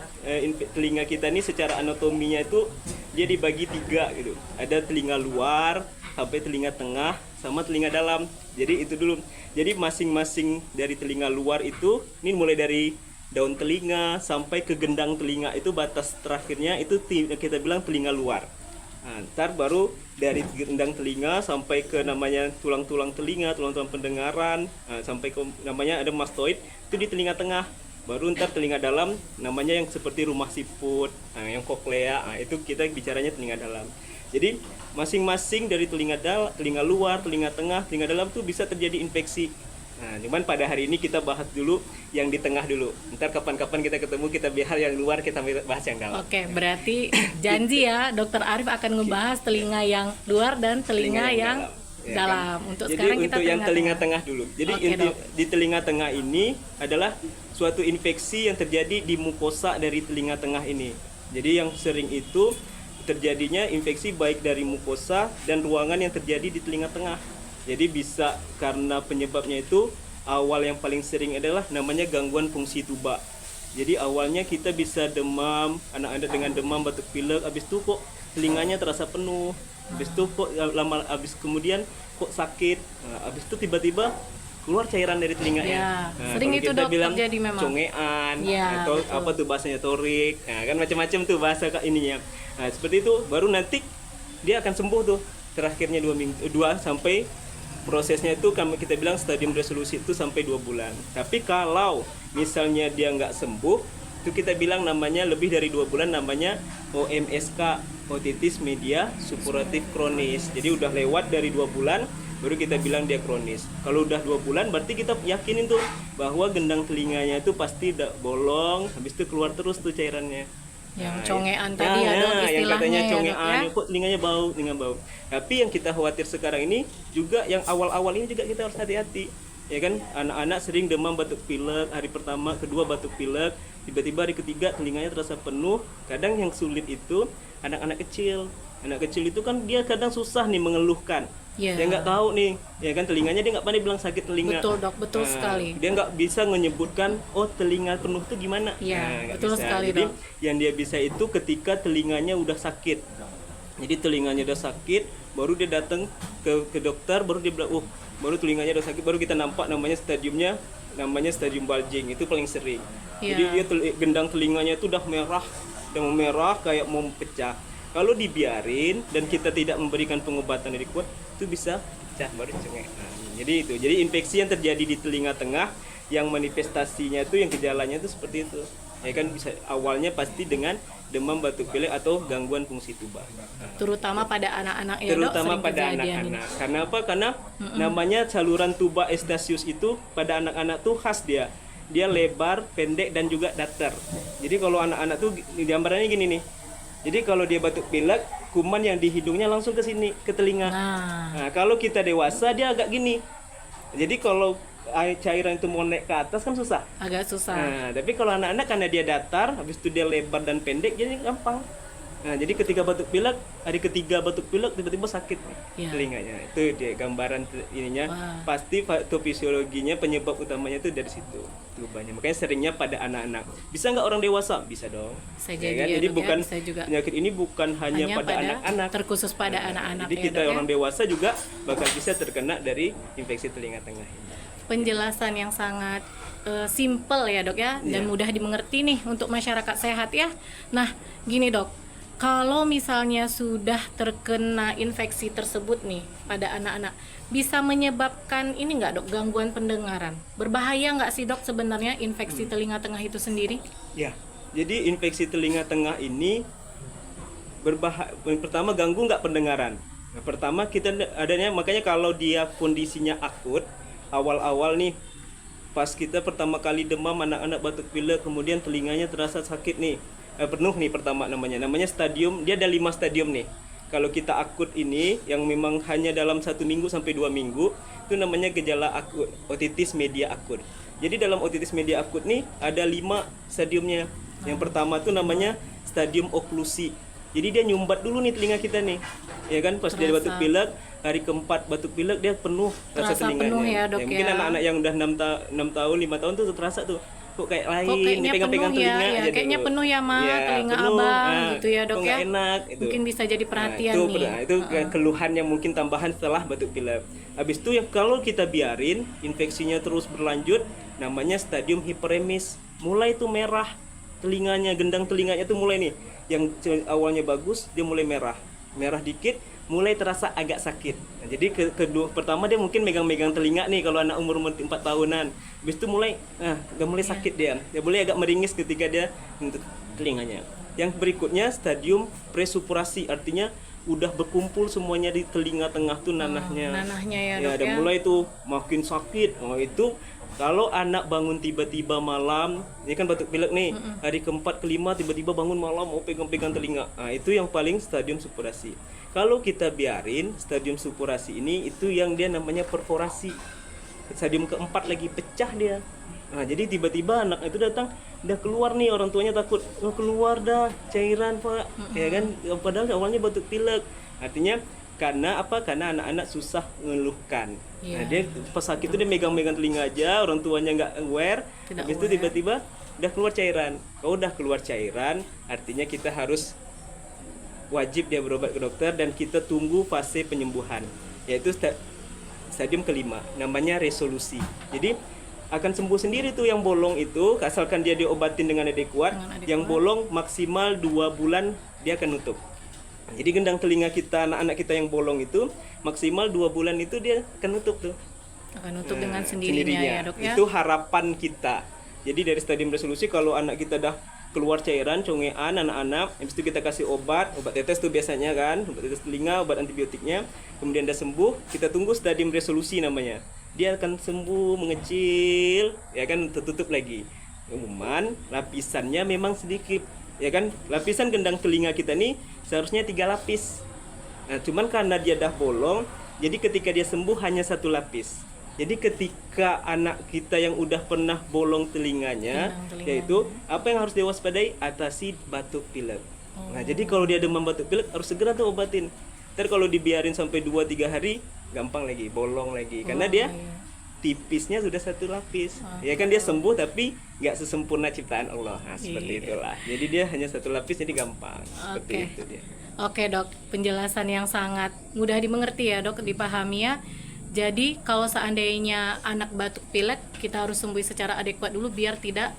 telinga kita ini secara anatominya itu dia dibagi 3 gitu. Ada telinga luar, sampai telinga tengah, sama telinga dalam. Jadi itu dulu. Jadi masing-masing dari telinga luar itu, ini mulai dari daun telinga sampai ke gendang telinga, itu batas terakhirnya itu kita bilang telinga luar. Nah, ntar baru dari gendang telinga sampai ke namanya tulang-tulang telinga, tulang-tulang pendengaran, sampai ke namanya ada mastoid, itu di telinga tengah. Baru ntar telinga dalam namanya yang seperti rumah siput, yang koklea, itu kita bicaranya telinga dalam. Jadi masing-masing dari telinga luar, telinga tengah, telinga dalam tuh bisa terjadi infeksi. Nah, cuman pada hari ini kita bahas dulu yang di tengah dulu. Ntar kapan-kapan kita ketemu, kita bahas yang luar, kita bahas yang dalam. Oke, berarti janji ya Dokter Arif akan membahas telinga yang luar dan telinga yang dalam. Untuk jadi sekarang kita untuk yang telinga tengah dulu. Jadi di telinga tengah ini adalah suatu infeksi yang terjadi di mukosa dari telinga tengah ini. Jadi yang sering itu terjadinya infeksi baik dari mukosa dan ruangan yang terjadi di telinga tengah. Jadi bisa karena penyebabnya itu awal yang paling sering adalah namanya gangguan fungsi tuba. Jadi awalnya kita bisa demam, anak-anak dengan demam, batuk pilek, habis itu kok telinganya terasa penuh, habis itu kok habis kemudian kok sakit, habis itu tiba-tiba keluar cairan dari telinganya. Ya, sering kalau itu, kita Dok, bilang terjadi memang. congean, Ya, atau betul. apa tuh bahasanya torik, nah, kan macam-macam tuh bahasa ininya. Nah seperti itu, baru nanti dia akan sembuh tuh. Terakhirnya 2 sampai prosesnya itu kita bilang stadium resolusi itu sampai 2 bulan. Tapi kalau misalnya dia nggak sembuh, itu kita bilang namanya lebih dari 2 bulan, namanya OMSK, otitis media supuratif kronis. Jadi udah lewat dari 2 bulan baru kita bilang dia kronis. Kalau udah 2 bulan berarti kita yakinin tuh bahwa gendang telinganya itu pasti udah bolong, habis itu keluar terus tuh cairannya. Yang congean tadi ya, Dok, yang istilahnya katanya ya, Dok, congean, ya. kok telinganya bau, telinga bau. Tapi yang kita khawatir sekarang ini juga yang awal-awal ini juga kita harus hati-hati. Ya kan, anak-anak sering demam batuk pilek, hari pertama, kedua batuk pilek, tiba-tiba hari ketiga telinganya terasa penuh. Kadang yang sulit itu anak-anak kecil. Anak kecil itu kan dia kadang susah nih mengeluhkan. Iya. Dia nggak tahu nih, ya kan, telinganya dia nggak pandai bilang sakit telinga. Betul, Dok, betul sekali. Dia nggak bisa menyebutkan, oh telinga penuh itu gimana. Iya, Nggak betul bisa. sekali, Jadi Dok. yang dia bisa itu ketika telinganya udah sakit. Jadi telinganya udah sakit, baru dia datang ke dokter, baru dia bilang, baru telinganya udah sakit, baru kita nampak namanya stadiumnya, namanya stadium bulging, itu paling sering. Iya. Jadi dia gendang telinganya itu udah merah kayak mau pecah. Kalau dibiarin dan kita tidak memberikan pengobatan dari kuat, itu bisa pecah baru cengeng. Nah, jadi infeksi yang terjadi di telinga tengah yang manifestasinya itu, yang gejalanya itu seperti itu. Ya kan, bisa awalnya pasti dengan demam batuk pilek atau gangguan fungsi tuba. Terutama pada anak-anak ya, Dok, Terutama sering pada kejadian ini. anak-anak. Karena apa? Karena namanya saluran tuba Eustachius itu pada anak-anak tuh khas dia. Dia lebar, pendek dan juga datar. Jadi kalau anak-anak tuh gambarannya gini nih. Jadi kalau dia batuk pilek, kuman yang di hidungnya langsung ke sini, ke telinga. Nah, kalau kita dewasa dia agak gini. Jadi kalau cairan itu mau naik ke atas kan susah. Agak susah. Nah, tapi kalau anak-anak karena dia datar, habis itu dia lebar dan pendek, jadi gampang. Nah, jadi ketika batuk pilek, hari ketiga batuk pilek tiba-tiba sakit nih Ya. telinganya. Itu dia gambaran ininya. Wah. Pasti patofisiologinya, penyebab utamanya itu dari situ. Tubanya. Makanya seringnya pada anak-anak. Bisa nggak orang dewasa? Bisa dong. Bisa Ya jadi kan? ya, Jadi Dok, ya. bukan Bisa juga. penyakit ini bukan hanya pada anak-anak. terkhusus pada anak-anak Jadi ya, kita Dok, ya. orang dewasa juga bakal bisa terkena dari infeksi telinga tengah ini. Penjelasan yang sangat simple ya, Dok, ya, dan Iya. mudah dimengerti nih untuk masyarakat sehat ya. Nah, gini, Dok, kalau misalnya sudah terkena infeksi tersebut nih pada anak-anak, bisa menyebabkan ini nggak, Dok, gangguan pendengaran? Berbahaya nggak sih, Dok, sebenarnya infeksi telinga tengah itu sendiri? Ya, jadi infeksi telinga tengah ini pertama ganggu nggak pendengaran. Nah, pertama kita adanya, makanya kalau dia kondisinya akut, awal-awal nih, pas kita pertama kali demam, anak-anak batuk pilek, kemudian telinganya terasa sakit nih, penuh nih, pertama namanya stadium, dia ada 5 stadium nih. Kalau kita akut ini, yang memang hanya dalam 1 minggu sampai 2 minggu, itu namanya gejala akut, otitis media akut. Jadi dalam otitis media akut nih ada 5 stadiumnya. Yang pertama tuh namanya stadium oklusi. Jadi dia nyumbat dulu nih telinga kita nih, ya kan, pas dia Terasa. batuk pilek, hari keempat batuk pilek dia penuh rasa Terasa telinganya. penuh ya, Dok, Mungkin ya. anak-anak yang udah 6 tahun, 5 tahun tuh terasa tuh, kok kayak lain, Kok kayaknya pegang-pegang penuh ya, telinga ya, aja kayaknya dulu. penuh ya, Ma, Ya, telinga penuh. abang Nah, gitu ya, Dok, kok nggak ya. enak itu. Mungkin bisa jadi perhatian itu, nih. Itu keluhan yang mungkin tambahan setelah batuk pilek. Habis itu yang kalau kita biarin infeksinya terus berlanjut, namanya stadium hiperemis. Mulai tuh merah telinganya, gendang telinganya tuh mulai nih, yang awalnya bagus dia mulai merah dikit, mulai terasa agak sakit. Nah, jadi kedua pertama dia mungkin megang-megang telinga nih kalau anak umur 4 tahunan. Habis itu mulai udah mulai sakit dia mulai agak meringis ketika dia untuk telinganya. Yang berikutnya stadium presupurasi, artinya udah berkumpul semuanya di telinga tengah tuh nanahnya. Nanahnya ya, Dok, ada ya. mulai tuh makin sakit. Oh, itu kalau anak bangun tiba-tiba malam, ini kan batuk pilek nih, hari keempat kelima tiba-tiba bangun malam mau pegang-pegang telinga. Nah, itu yang paling stadium supurasi. Kalau kita biarin stadium supurasi ini, itu yang dia namanya perforasi. Stadium keempat lagi pecah dia. Nah, jadi tiba-tiba anak itu datang, udah keluar nih, orang tuanya takut, keluar dah cairan, Pak. Ya kan, padahal awalnya batuk pilek. Artinya Karena apa? Karena anak-anak susah mengeluhkan. Iya. Nah, dia pas sakit itu dia megang-megang telinga aja, orang tuanya nggak aware. Tidak Habis itu aware. tiba-tiba udah keluar cairan. Kalau udah keluar cairan, artinya kita harus wajib dia berobat ke dokter dan kita tunggu fase penyembuhan, yaitu stadium kelima, namanya resolusi. Jadi akan sembuh sendiri tuh yang bolong itu, asalkan dia diobatin dengan adekuat. Dengan adekuat. Yang bolong maksimal 2 bulan dia akan nutup. Jadi gendang telinga kita, anak-anak kita yang bolong itu maksimal 2 bulan itu dia akan nutup tuh. Akan nutup dengan sendirinya ya, Dok ya. Itu harapan kita. Jadi dari stadium resolusi kalau anak kita dah keluar cairan, congean anak-anak, habis itu kita kasih obat tetes tuh biasanya kan, obat tetes telinga, obat antibiotiknya, kemudian dah sembuh, kita tunggu stadium resolusi namanya. Dia akan sembuh, mengecil, ya kan, tertutup lagi. Cuman lapisannya memang sedikit, ya kan, lapisan gendang telinga kita nih seharusnya 3 lapis. Nah, cuman karena dia dah bolong, jadi ketika dia sembuh hanya 1 lapis. Jadi ketika anak kita yang udah pernah bolong telinganya, Gendang telinganya. yaitu apa yang harus diwaspadai? Atasi batuk pilek. Nah, jadi kalau dia demam batuk pilek harus segera tuh obatin. Ntar kalau dibiarin sampai 2-3 hari, gampang lagi, bolong lagi. Karena dia tipisnya sudah 1 lapis. Ya kan dia sembuh tapi nggak sesempurna ciptaan Allah. Nah, seperti Iya. itulah. Jadi dia hanya 1 lapis jadi gampang. Seperti Oke. itu dia. Oke, Dok, penjelasan yang sangat mudah dimengerti ya, Dok, dipahami ya. Jadi kalau seandainya anak batuk pilek, kita harus sembuh secara adekuat dulu biar tidak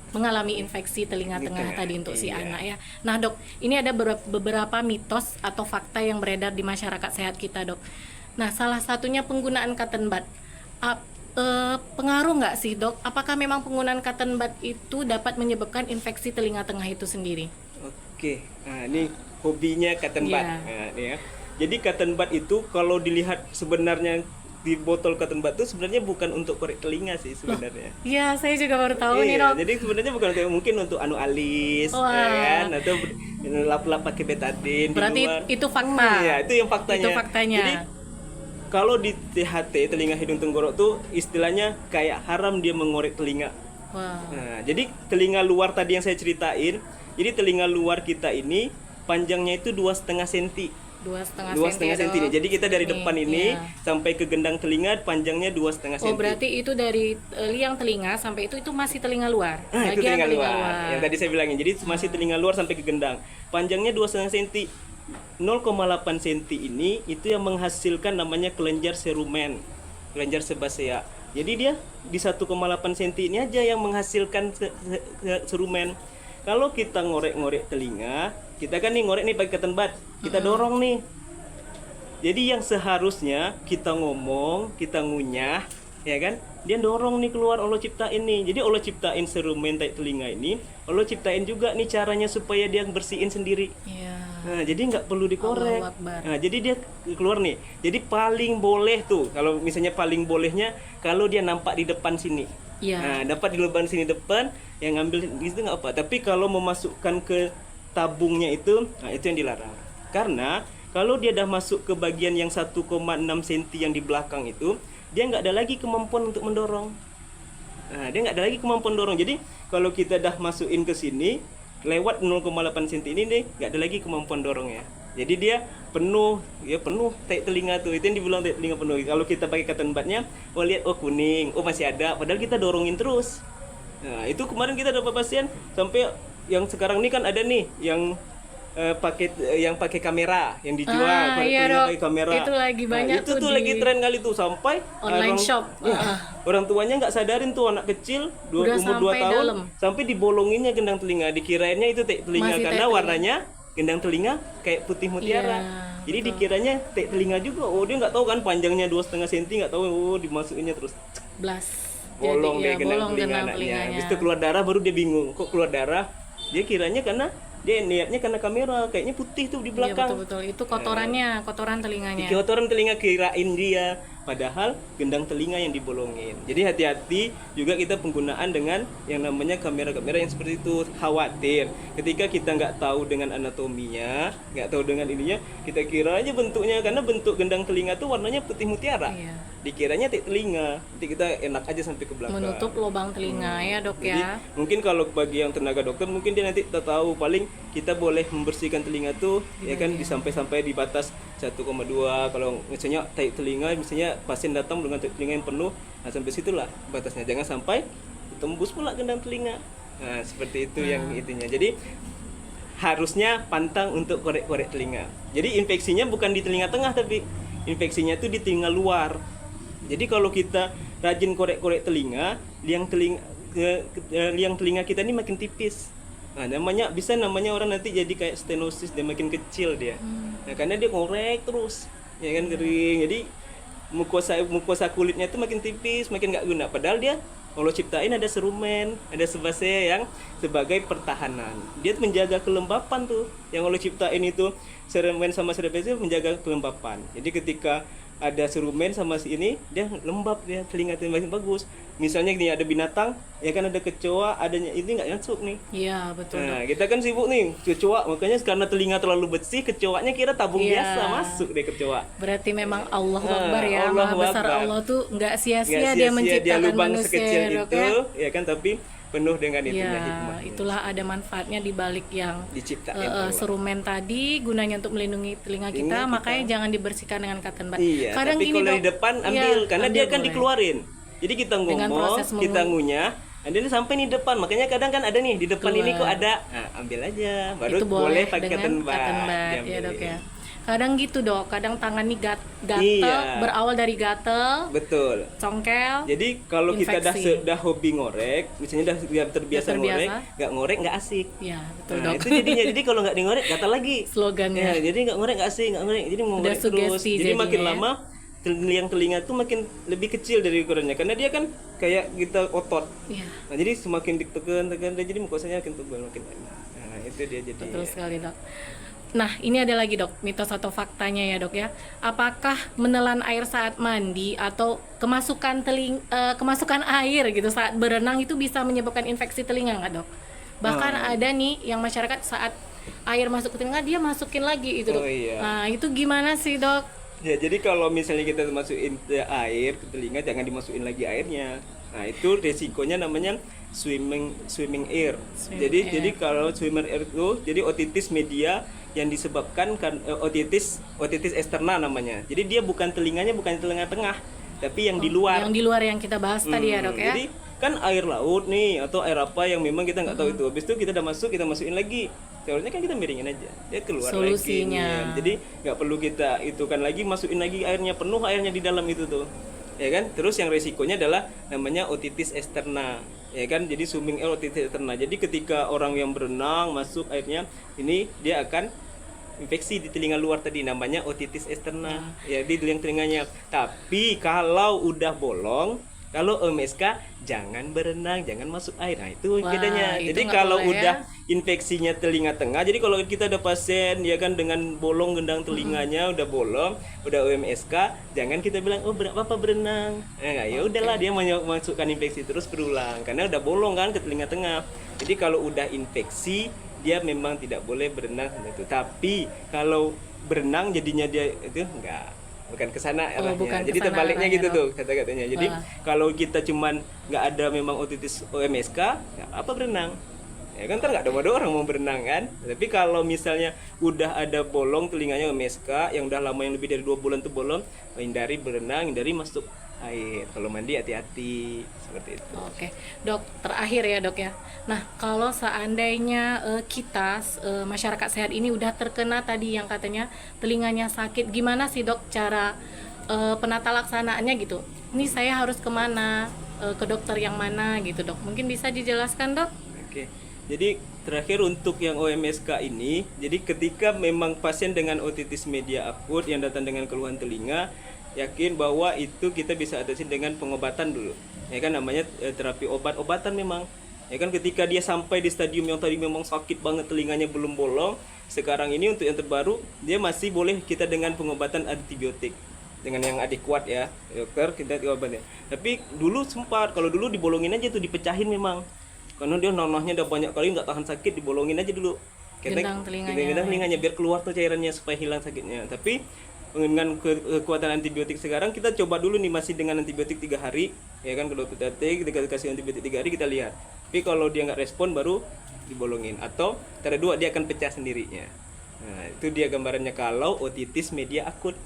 mengalami infeksi telinga tengah tadi untuk si Iya. anak ya. Nah, Dok, ini ada beberapa mitos atau fakta yang beredar di masyarakat sehat kita, Dok. Nah, salah satunya penggunaan cotton bud. Pengaruh nggak sih, Dok? Apakah memang penggunaan cotton bud itu dapat menyebabkan infeksi telinga tengah itu sendiri? Oke, nah ini hobinya cotton bud. Iya. Nah, ini ya. Jadi cotton bud itu kalau dilihat sebenarnya di botol cotton bud itu sebenarnya bukan untuk korek telinga sih sebenarnya. Iya, saya juga baru tahu nih, Iya, Dok. jadi sebenarnya bukan untuk, mungkin untuk alis, Wah. ya kan, atau lap-lap pakai betadine Berarti di luar. itu fakta. Iya, itu yang faktanya. Itu faktanya. Jadi kalau di THT telinga hidung tenggorok tuh istilahnya kayak haram dia mengorek telinga. Wah. Nah, jadi telinga luar tadi yang saya ceritain, jadi telinga luar kita ini panjangnya itu 2,5 cm. 2,5 cm nih. Jadi kita dari Nih, depan ini iya. sampai ke gendang telinga panjangnya 2,5 cm. Oh, berarti itu dari liang telinga sampai itu masih telinga luar. Nah, itu Bagian telinga luar. Yang tadi saya bilangin. Jadi masih telinga luar sampai ke gendang. Panjangnya 2,5 cm. 0,8 cm ini itu yang menghasilkan namanya kelenjar serumen, kelenjar sebasea. Jadi dia di 1,8 cm ini aja yang menghasilkan serumen. Kalau kita ngorek-ngorek telinga, kita kan nih ngorek nih pakai cotton bud, kita dorong nih. Jadi yang seharusnya kita ngomong, kita ngunyah, ya kan? Dia dorong nih keluar, Allah ciptain nih. Jadi Allah ciptain serumen tai telinga ini, Allah ciptain juga nih caranya supaya dia bersihin sendiri. Iya. Nah, jadi nggak perlu dikorek. Allahu Akbar. Nah, jadi dia keluar nih. Jadi paling boleh tuh, kalau misalnya paling bolehnya kalau dia nampak di depan sini. Iya. Nah, dapat di lubang sini depan, yang ngambil itu nggak apa. Tapi kalau memasukkan ke tabungnya itu, nah itu yang dilarang. Karena kalau dia dah masuk ke bagian yang 1,6 cm yang di belakang itu, dia nggak ada lagi kemampuan untuk mendorong. Nah, dia nggak ada lagi kemampuan dorong. Jadi kalau kita dah masukin ke sini, lewat 0,8 cm ini deh, nggak ada lagi kemampuan dorongnya. Jadi dia penuh, ya penuh tai telinga tuh. Itu yang dibilang tai telinga penuh. Kalau kita pakai cotton budnya, oh lihat, oh kuning, oh masih ada. Padahal kita dorongin terus. Nah, itu kemarin kita dapat pasien sampai yang sekarang ini kan ada nih yang pakai kamera yang dijual, korek iya, telinga Dok. pakai kamera. Itu lagi banyak itu tuh tuh di lagi tren kali tuh sampai online shop. orang tuanya nggak sadarin tuh anak kecil Udah umur 2 sampai tahun dalam. sampai dibolonginnya gendang telinga, dikirainnya itu telinga Masih karena tai warnanya gendang telinga kayak putih mutiara. Iya, Jadi dikiranya telinga juga. Oh, dia nggak tahu kan panjangnya 2,5 cm, nggak tahu. Oh, dimasukinnya terus Blas. bolong deh gendang bolong telinga gendang anaknya. telinganya. Habis itu keluar darah baru dia bingung. Kok keluar darah? Dia kiranya karena dia niatnya karena kamera, kayaknya putih tuh di Iya, belakang. betul-betul. Itu kotorannya, kotoran telinganya. Kotoran telinga kirain dia, padahal gendang telinga yang dibolongin. Jadi hati-hati juga kita penggunaan dengan yang namanya kamera-kamera yang seperti itu. Khawatir ketika kita nggak tahu dengan anatominya, nggak tahu dengan ininya, kita kira aja bentuknya, karena bentuk gendang telinga tuh warnanya putih mutiara. Iya. Dikiranya telinga, nanti kita enak aja sampai ke belakang. Menutup lubang telinga ya, Dok Jadi ya. mungkin kalau bagi yang tenaga dokter mungkin dia nanti tak tahu, paling kita boleh membersihkan telinga tuh ya kan sampai di batas 1,2. Kalau misalnya tarik telinga, misalnya pasien datang dengan tarik telinga yang penuh, nah sampai situlah batasnya, jangan sampai tembus pula ke dalam telinga. Nah seperti itu yang intinya. Jadi harusnya pantang untuk korek-korek telinga. Jadi infeksinya bukan di telinga tengah, tapi infeksinya itu di telinga luar. Jadi kalau kita rajin korek-korek telinga, liang telinga kita ini makin tipis. Nah, namanya orang nanti jadi kayak stenosis, dia makin kecil dia. Nah, karena dia ngorek terus, ya kan, kering. Jadi mukosa kulitnya itu makin tipis, makin nggak guna. Padahal dia Allah ciptain ada serumen, ada sebasea yang sebagai pertahanan. Dia menjaga kelembapan tuh. Yang Allah ciptain itu serumen sama sebasea menjaga kelembapan. Jadi ketika ada serumen sama si ini, dia lembab, dia telinga makin bagus. Misalnya gini, ada binatang, ya kan, ada kecoa, adanya ini nggak masuk nih. Iya, betul. Nah, kita kan sibuk nih kecoa, makanya karena telinga terlalu bersih, kecoanya kira tabung biasa, masuk deh kecoa. Berarti memang Allah Akbar ya, Allahu Maha besar Akbar. Allah tuh nggak sia-sia Nggak dia sia-sia menciptakan lubang manusia, sekecil ya, Dok, itu, ya. ya kan, tapi penuh dengan itunya Ya, hikmahnya. itulah ada manfaatnya di balik yang Diciptakan Allah. serumen tadi, gunanya untuk melindungi telinga kita, makanya jangan dibersihkan dengan cotton bud. Iya, Kadang tapi gini, kalau Dok, di depan ambil, ya, karena ambil dia kan boleh. dikeluarin. Jadi kita Dengan ngomong, proses kita ngunyah, ada nih sampai nih depan. Makanya kadang kan ada nih di depan ini kok Keluar. ada. Nah, ambil aja. Baru Itu boleh pakai dengan cotton bud. cotton bud, ya, diambil. Dok, ya. Kadang gitu, Dok, kadang tangan nih gatel, Iya. berawal dari gatel, Betul. congkel. Jadi kalau kita infeksi. dah hobi ngorek, misalnya dah terbiasa ngorek, nggak ngorek nggak asik. Ya, betul, Nah, Dok. itu jadinya. Jadi kalau nggak ngorek gatal lagi. Slogannya. Ya, jadi nggak ngorek nggak asik, nggak ngorek. Jadi mau Udah ngorek terus. sugesti Jadi makin jadinya, ya. lama telinga tuh makin lebih kecil dari ukurannya, karena dia kan kayak kita otot. Iya. Nah, jadi semakin ditekan, jadi mukosanya makin tebal, makin banyak. Nah, itu dia jadi. Betul sekali, Dok. Nah, ini ada lagi, Dok, mitos atau faktanya ya, Dok, ya. Apakah menelan air saat mandi atau kemasukan air gitu saat berenang itu bisa menyebabkan infeksi telinga nggak, Dok? Bahkan ada nih yang masyarakat saat air masuk ke telinga dia masukin lagi itu, Dok. Oh, iya. Nah, itu gimana sih, Dok? Ya, jadi kalau misalnya kita masukin air ke telinga, jangan dimasukin lagi airnya. Nah, itu resikonya namanya swimming air. Jadi kalau swimmer air itu jadi otitis media yang disebabkan kan otitis eksterna namanya. Jadi dia bukan telinganya, bukan telinga tengah, tapi yang di luar. Yang di luar yang kita bahas tadi ya, Dok, ya. Jadi kan air laut nih atau air apa yang memang kita nggak tahu itu. Habis itu kita masukin lagi. Seharusnya kan kita miringin aja, dia keluar Solusinya. lagi. Jadi nggak perlu kita itukan lagi, masukin lagi airnya, penuh airnya di dalam itu tuh, ya kan. Terus yang resikonya adalah namanya otitis eksterna, ya kan. Jadi swimming air otitis eksterna. Jadi ketika orang yang berenang masuk airnya ini, dia akan infeksi di telinga luar tadi, namanya otitis eksterna, ya di telinganya. Tapi kalau udah bolong, kalau OMSK jangan berenang, jangan masuk air. Nah, itu Wah, bedanya. itu Jadi nggak kalau boleh, udah ya. infeksinya telinga tengah, jadi kalau kita ada pasien ya kan dengan bolong gendang telinganya udah bolong, udah OMSK, jangan kita bilang oh Bapak berenang. Ya udahlah, dia masukkan infeksi terus berulang karena udah bolong kan ke telinga tengah. Jadi kalau udah infeksi dia memang tidak boleh berenang itu. Tapi kalau berenang jadinya dia itu enggak, bukan ke sana arahnya. bukan Jadi kesana terbaliknya arahnya, gitu Dok. tuh kata-katanya. Jadi kalau kita cuman nggak ada memang otitis OMSK, nggak apa berenang. Ya kan ntar nggak ada orang mau berenang kan. Tapi kalau misalnya udah ada bolong telinganya OMSK yang udah lama, yang lebih dari 2 bulan tuh bolong, hindari berenang, hindari masuk air. Kalau mandi hati-hati seperti itu. Oke, Dok, terakhir ya, Dok, ya. Nah, kalau seandainya kita masyarakat sehat ini udah terkena tadi yang katanya telinganya sakit, gimana sih, Dok, cara penata laksanaannya gitu? Ini saya harus kemana, ke dokter yang mana gitu, Dok? Mungkin bisa dijelaskan, Dok? Oke. Jadi terakhir untuk yang OMSK ini, jadi ketika memang pasien dengan otitis media akut yang datang dengan keluhan telinga, yakin bahwa itu kita bisa atasi dengan pengobatan dulu. Ya kan, namanya terapi obat-obatan memang. Ya kan, ketika dia sampai di stadium yang tadi memang sakit banget telinganya belum bolong, sekarang ini untuk yang terbaru dia masih boleh kita dengan pengobatan antibiotik. Dengan yang adekuat ya, dokter, kita obatnya. Tapi dulu sempat, kalau dulu dibolongin aja tuh, dipecahin memang. Karena dia nanahnya udah banyak kali nggak tahan sakit, dibolongin aja dulu. Gendang telinganya. Gendang telinganya biar keluar tuh cairannya supaya hilang sakitnya. Tapi dengan kekuatan antibiotik sekarang, kita coba dulu nih masih dengan antibiotik 3 hari, ya kan, ke dokter TT, kita kasih antibiotik 3 hari, kita lihat. Tapi kalau dia nggak respon baru dibolongin, atau cara 2 dia akan pecah sendirinya. Nah, itu dia gambarannya kalau otitis media akut.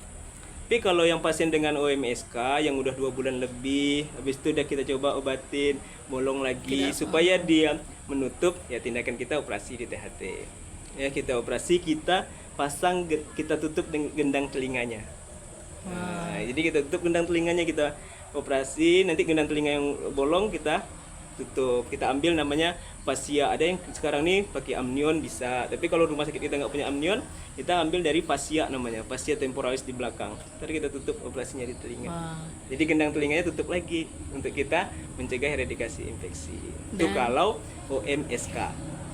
Tapi kalau yang pasien dengan OMSK yang udah 2 bulan lebih, habis itu udah kita coba obatin, bolong lagi supaya dia menutup, ya tindakan kita operasi di THT. Ya kita operasi, kita pasang, kita tutup dengan gendang telinganya. Nah, jadi kita tutup gendang telinganya, kita operasi, nanti gendang telinga yang bolong kita tutup, kita ambil namanya fascia. Ada yang sekarang nih pakai amnion bisa, tapi kalau rumah sakit kita nggak punya amnion, kita ambil dari fascia, namanya fascia temporalis di belakang. Ntar kita tutup operasinya di telinga. Jadi gendang telinganya tutup lagi untuk kita mencegah eradikasi infeksi. Itu kalau OMSK.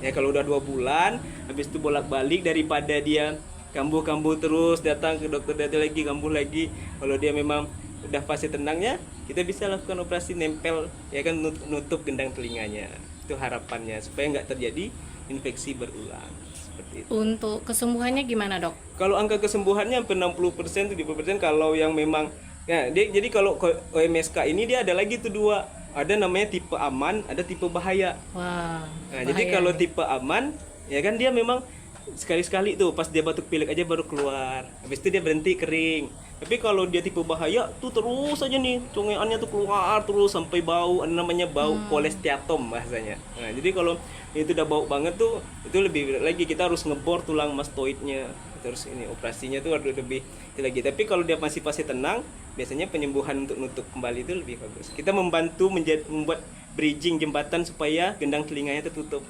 Ya kalau udah 2 bulan, habis itu bolak-balik, daripada dia kambuh-kambuh terus, datang ke dokter lagi, kambuh lagi. Kalau dia memang udah fase tenangnya, kita bisa lakukan operasi nempel, ya kan, nutup gendang telinganya. Itu harapannya supaya nggak terjadi infeksi berulang. Seperti itu. Untuk kesembuhannya gimana, Dok? Kalau angka kesembuhannya hampir 60%, 70% kalau yang memang, ya, jadi kalau OMSK ini dia ada lagi tuh 2. Ada namanya tipe aman, ada tipe bahaya. Wah. Nah, jadi kalau tipe aman, ya kan dia memang sekali-sekali tuh pas dia batuk pilek aja baru keluar. Habis itu dia berhenti kering. Tapi kalau dia tipe bahaya tuh terus aja nih, congeannya tuh keluar terus sampai bau, namanya bau kolesteatom bahasanya. Nah, jadi kalau itu udah bau banget tuh, itu lebih lagi kita harus ngebor tulang mastoidnya. Terus ini operasinya tuh harus lebih lagi. Tapi kalau dia masih tenang, biasanya penyembuhan untuk nutup kembali itu lebih bagus. Kita membantu membuat bridging jembatan supaya gendang telinganya tertutup.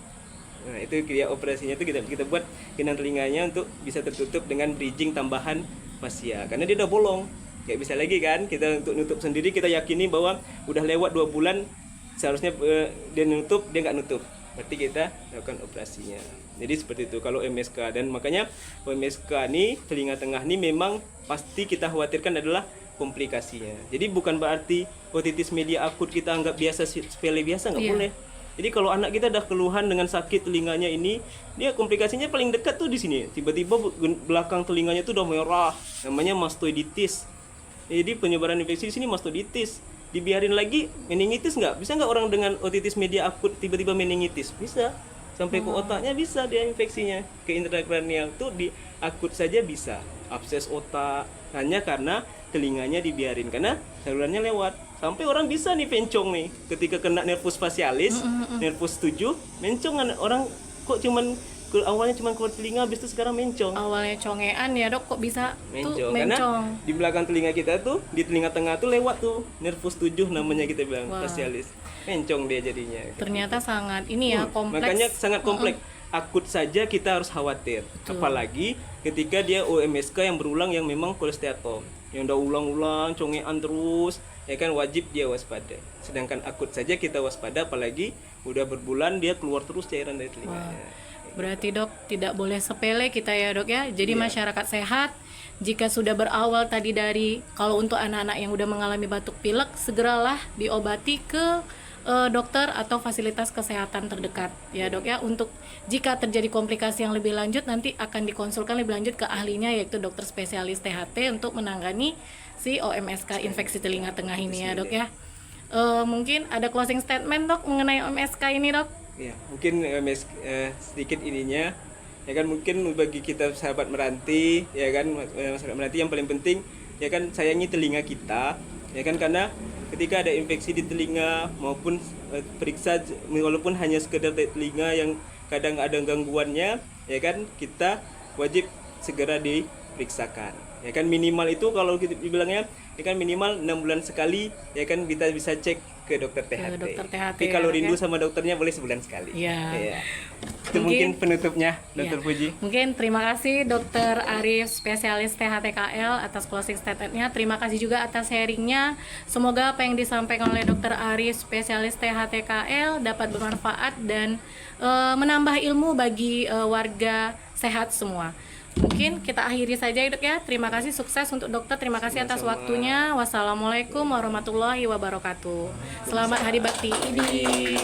Nah, itu dia operasinya tuh kita buat gendang telinganya untuk bisa tertutup dengan bridging tambahan fascia. Karena dia udah bolong. Kayak bisa lagi kan, kita untuk nutup sendiri kita yakini bahwa udah lewat 2 bulan seharusnya dia nutup, dia nggak nutup. Berarti kita lakukan operasinya. Jadi seperti itu kalau MSK, dan makanya MSK nih telinga tengah nih memang pasti kita khawatirkan adalah komplikasinya. Jadi bukan berarti otitis media akut kita anggap biasa, sepele biasa, nggak boleh. Jadi kalau anak kita udah keluhan dengan sakit telinganya ini, dia komplikasinya paling dekat tuh di sini. Tiba-tiba belakang telinganya tuh udah merah, namanya mastoiditis. Jadi penyebaran infeksi di sini mastoiditis. Dibiarin lagi meningitis nggak? Bisa nggak orang dengan otitis media akut tiba-tiba meningitis? Bisa. Sampai ke otaknya bisa dia infeksinya. Ke intrakranial tuh di akut saja bisa. Abses otak hanya karena telinganya dibiarin, karena salurannya lewat. Sampai orang bisa nih pencong nih ketika kena nervus facialis, nervus 7, mencong orang kok cuman awalnya cuma keluar telinga, habis itu sekarang mencong. Awalnya congean ya, Dok, kok bisa tuh Karena mencong? di belakang telinga kita tuh, di telinga tengah tuh lewat tuh nervus 7 namanya kita bilang, facialis. Mencong dia jadinya. Ternyata sangat ini ya, kompleks. Makanya sangat kompleks. Akut saja kita harus khawatir. Apalagi ketika dia OMSK yang berulang, yang memang kolesteatom, yang udah ulang-ulang congean terus, ya kan, wajib dia waspada. Sedangkan akut saja kita waspada, apalagi udah berbulan dia keluar terus cairan dari telinganya. Berarti, Dok, tidak boleh sepele kita ya, Dok ya. Jadi masyarakat sehat, jika sudah berawal tadi dari, kalau untuk anak-anak yang udah mengalami batuk pilek, segeralah diobati ke dokter atau fasilitas kesehatan terdekat ya, Dok ya. Untuk jika terjadi komplikasi yang lebih lanjut, nanti akan dikonsulkan lebih lanjut ke ahlinya, yaitu dokter spesialis THT untuk menangani si OMSK infeksi telinga tengah ini ya, Dok ya. Mungkin ada closing statement, Dok, mengenai OMSK ini, Dok? Ya, mungkin sedikit ininya, ya kan, mungkin bagi kita sahabat meranti, ya kan, masyarakat meranti yang paling penting, ya kan, sayangi telinga kita, ya kan, karena ketika ada infeksi di telinga maupun periksa walaupun hanya sekedar dari telinga yang kadang ada gangguannya, ya kan, kita wajib segera diperiksakan, ya kan. Minimal itu kalau kita bilangnya, ya kan, minimal 6 bulan sekali, ya kan, kita bisa cek ke dokter THT. Tapi kalau rindu sama dokternya boleh sebulan sekali. Iya. Itu mungkin penutupnya, Dokter Puji. Mungkin terima kasih Dokter Arif, spesialis THTKL, atas closing statement-nya. Terima kasih juga atas sharingnya. Semoga apa yang disampaikan oleh Dokter Arif, spesialis THTKL, dapat bermanfaat dan menambah ilmu bagi warga sehat semua. Mungkin kita akhiri saja ya, Dok ya. Terima kasih, sukses untuk dokter. Terima kasih atas waktunya. Wassalamualaikum warahmatullahi wabarakatuh. Selamat Hari Bakti Idi.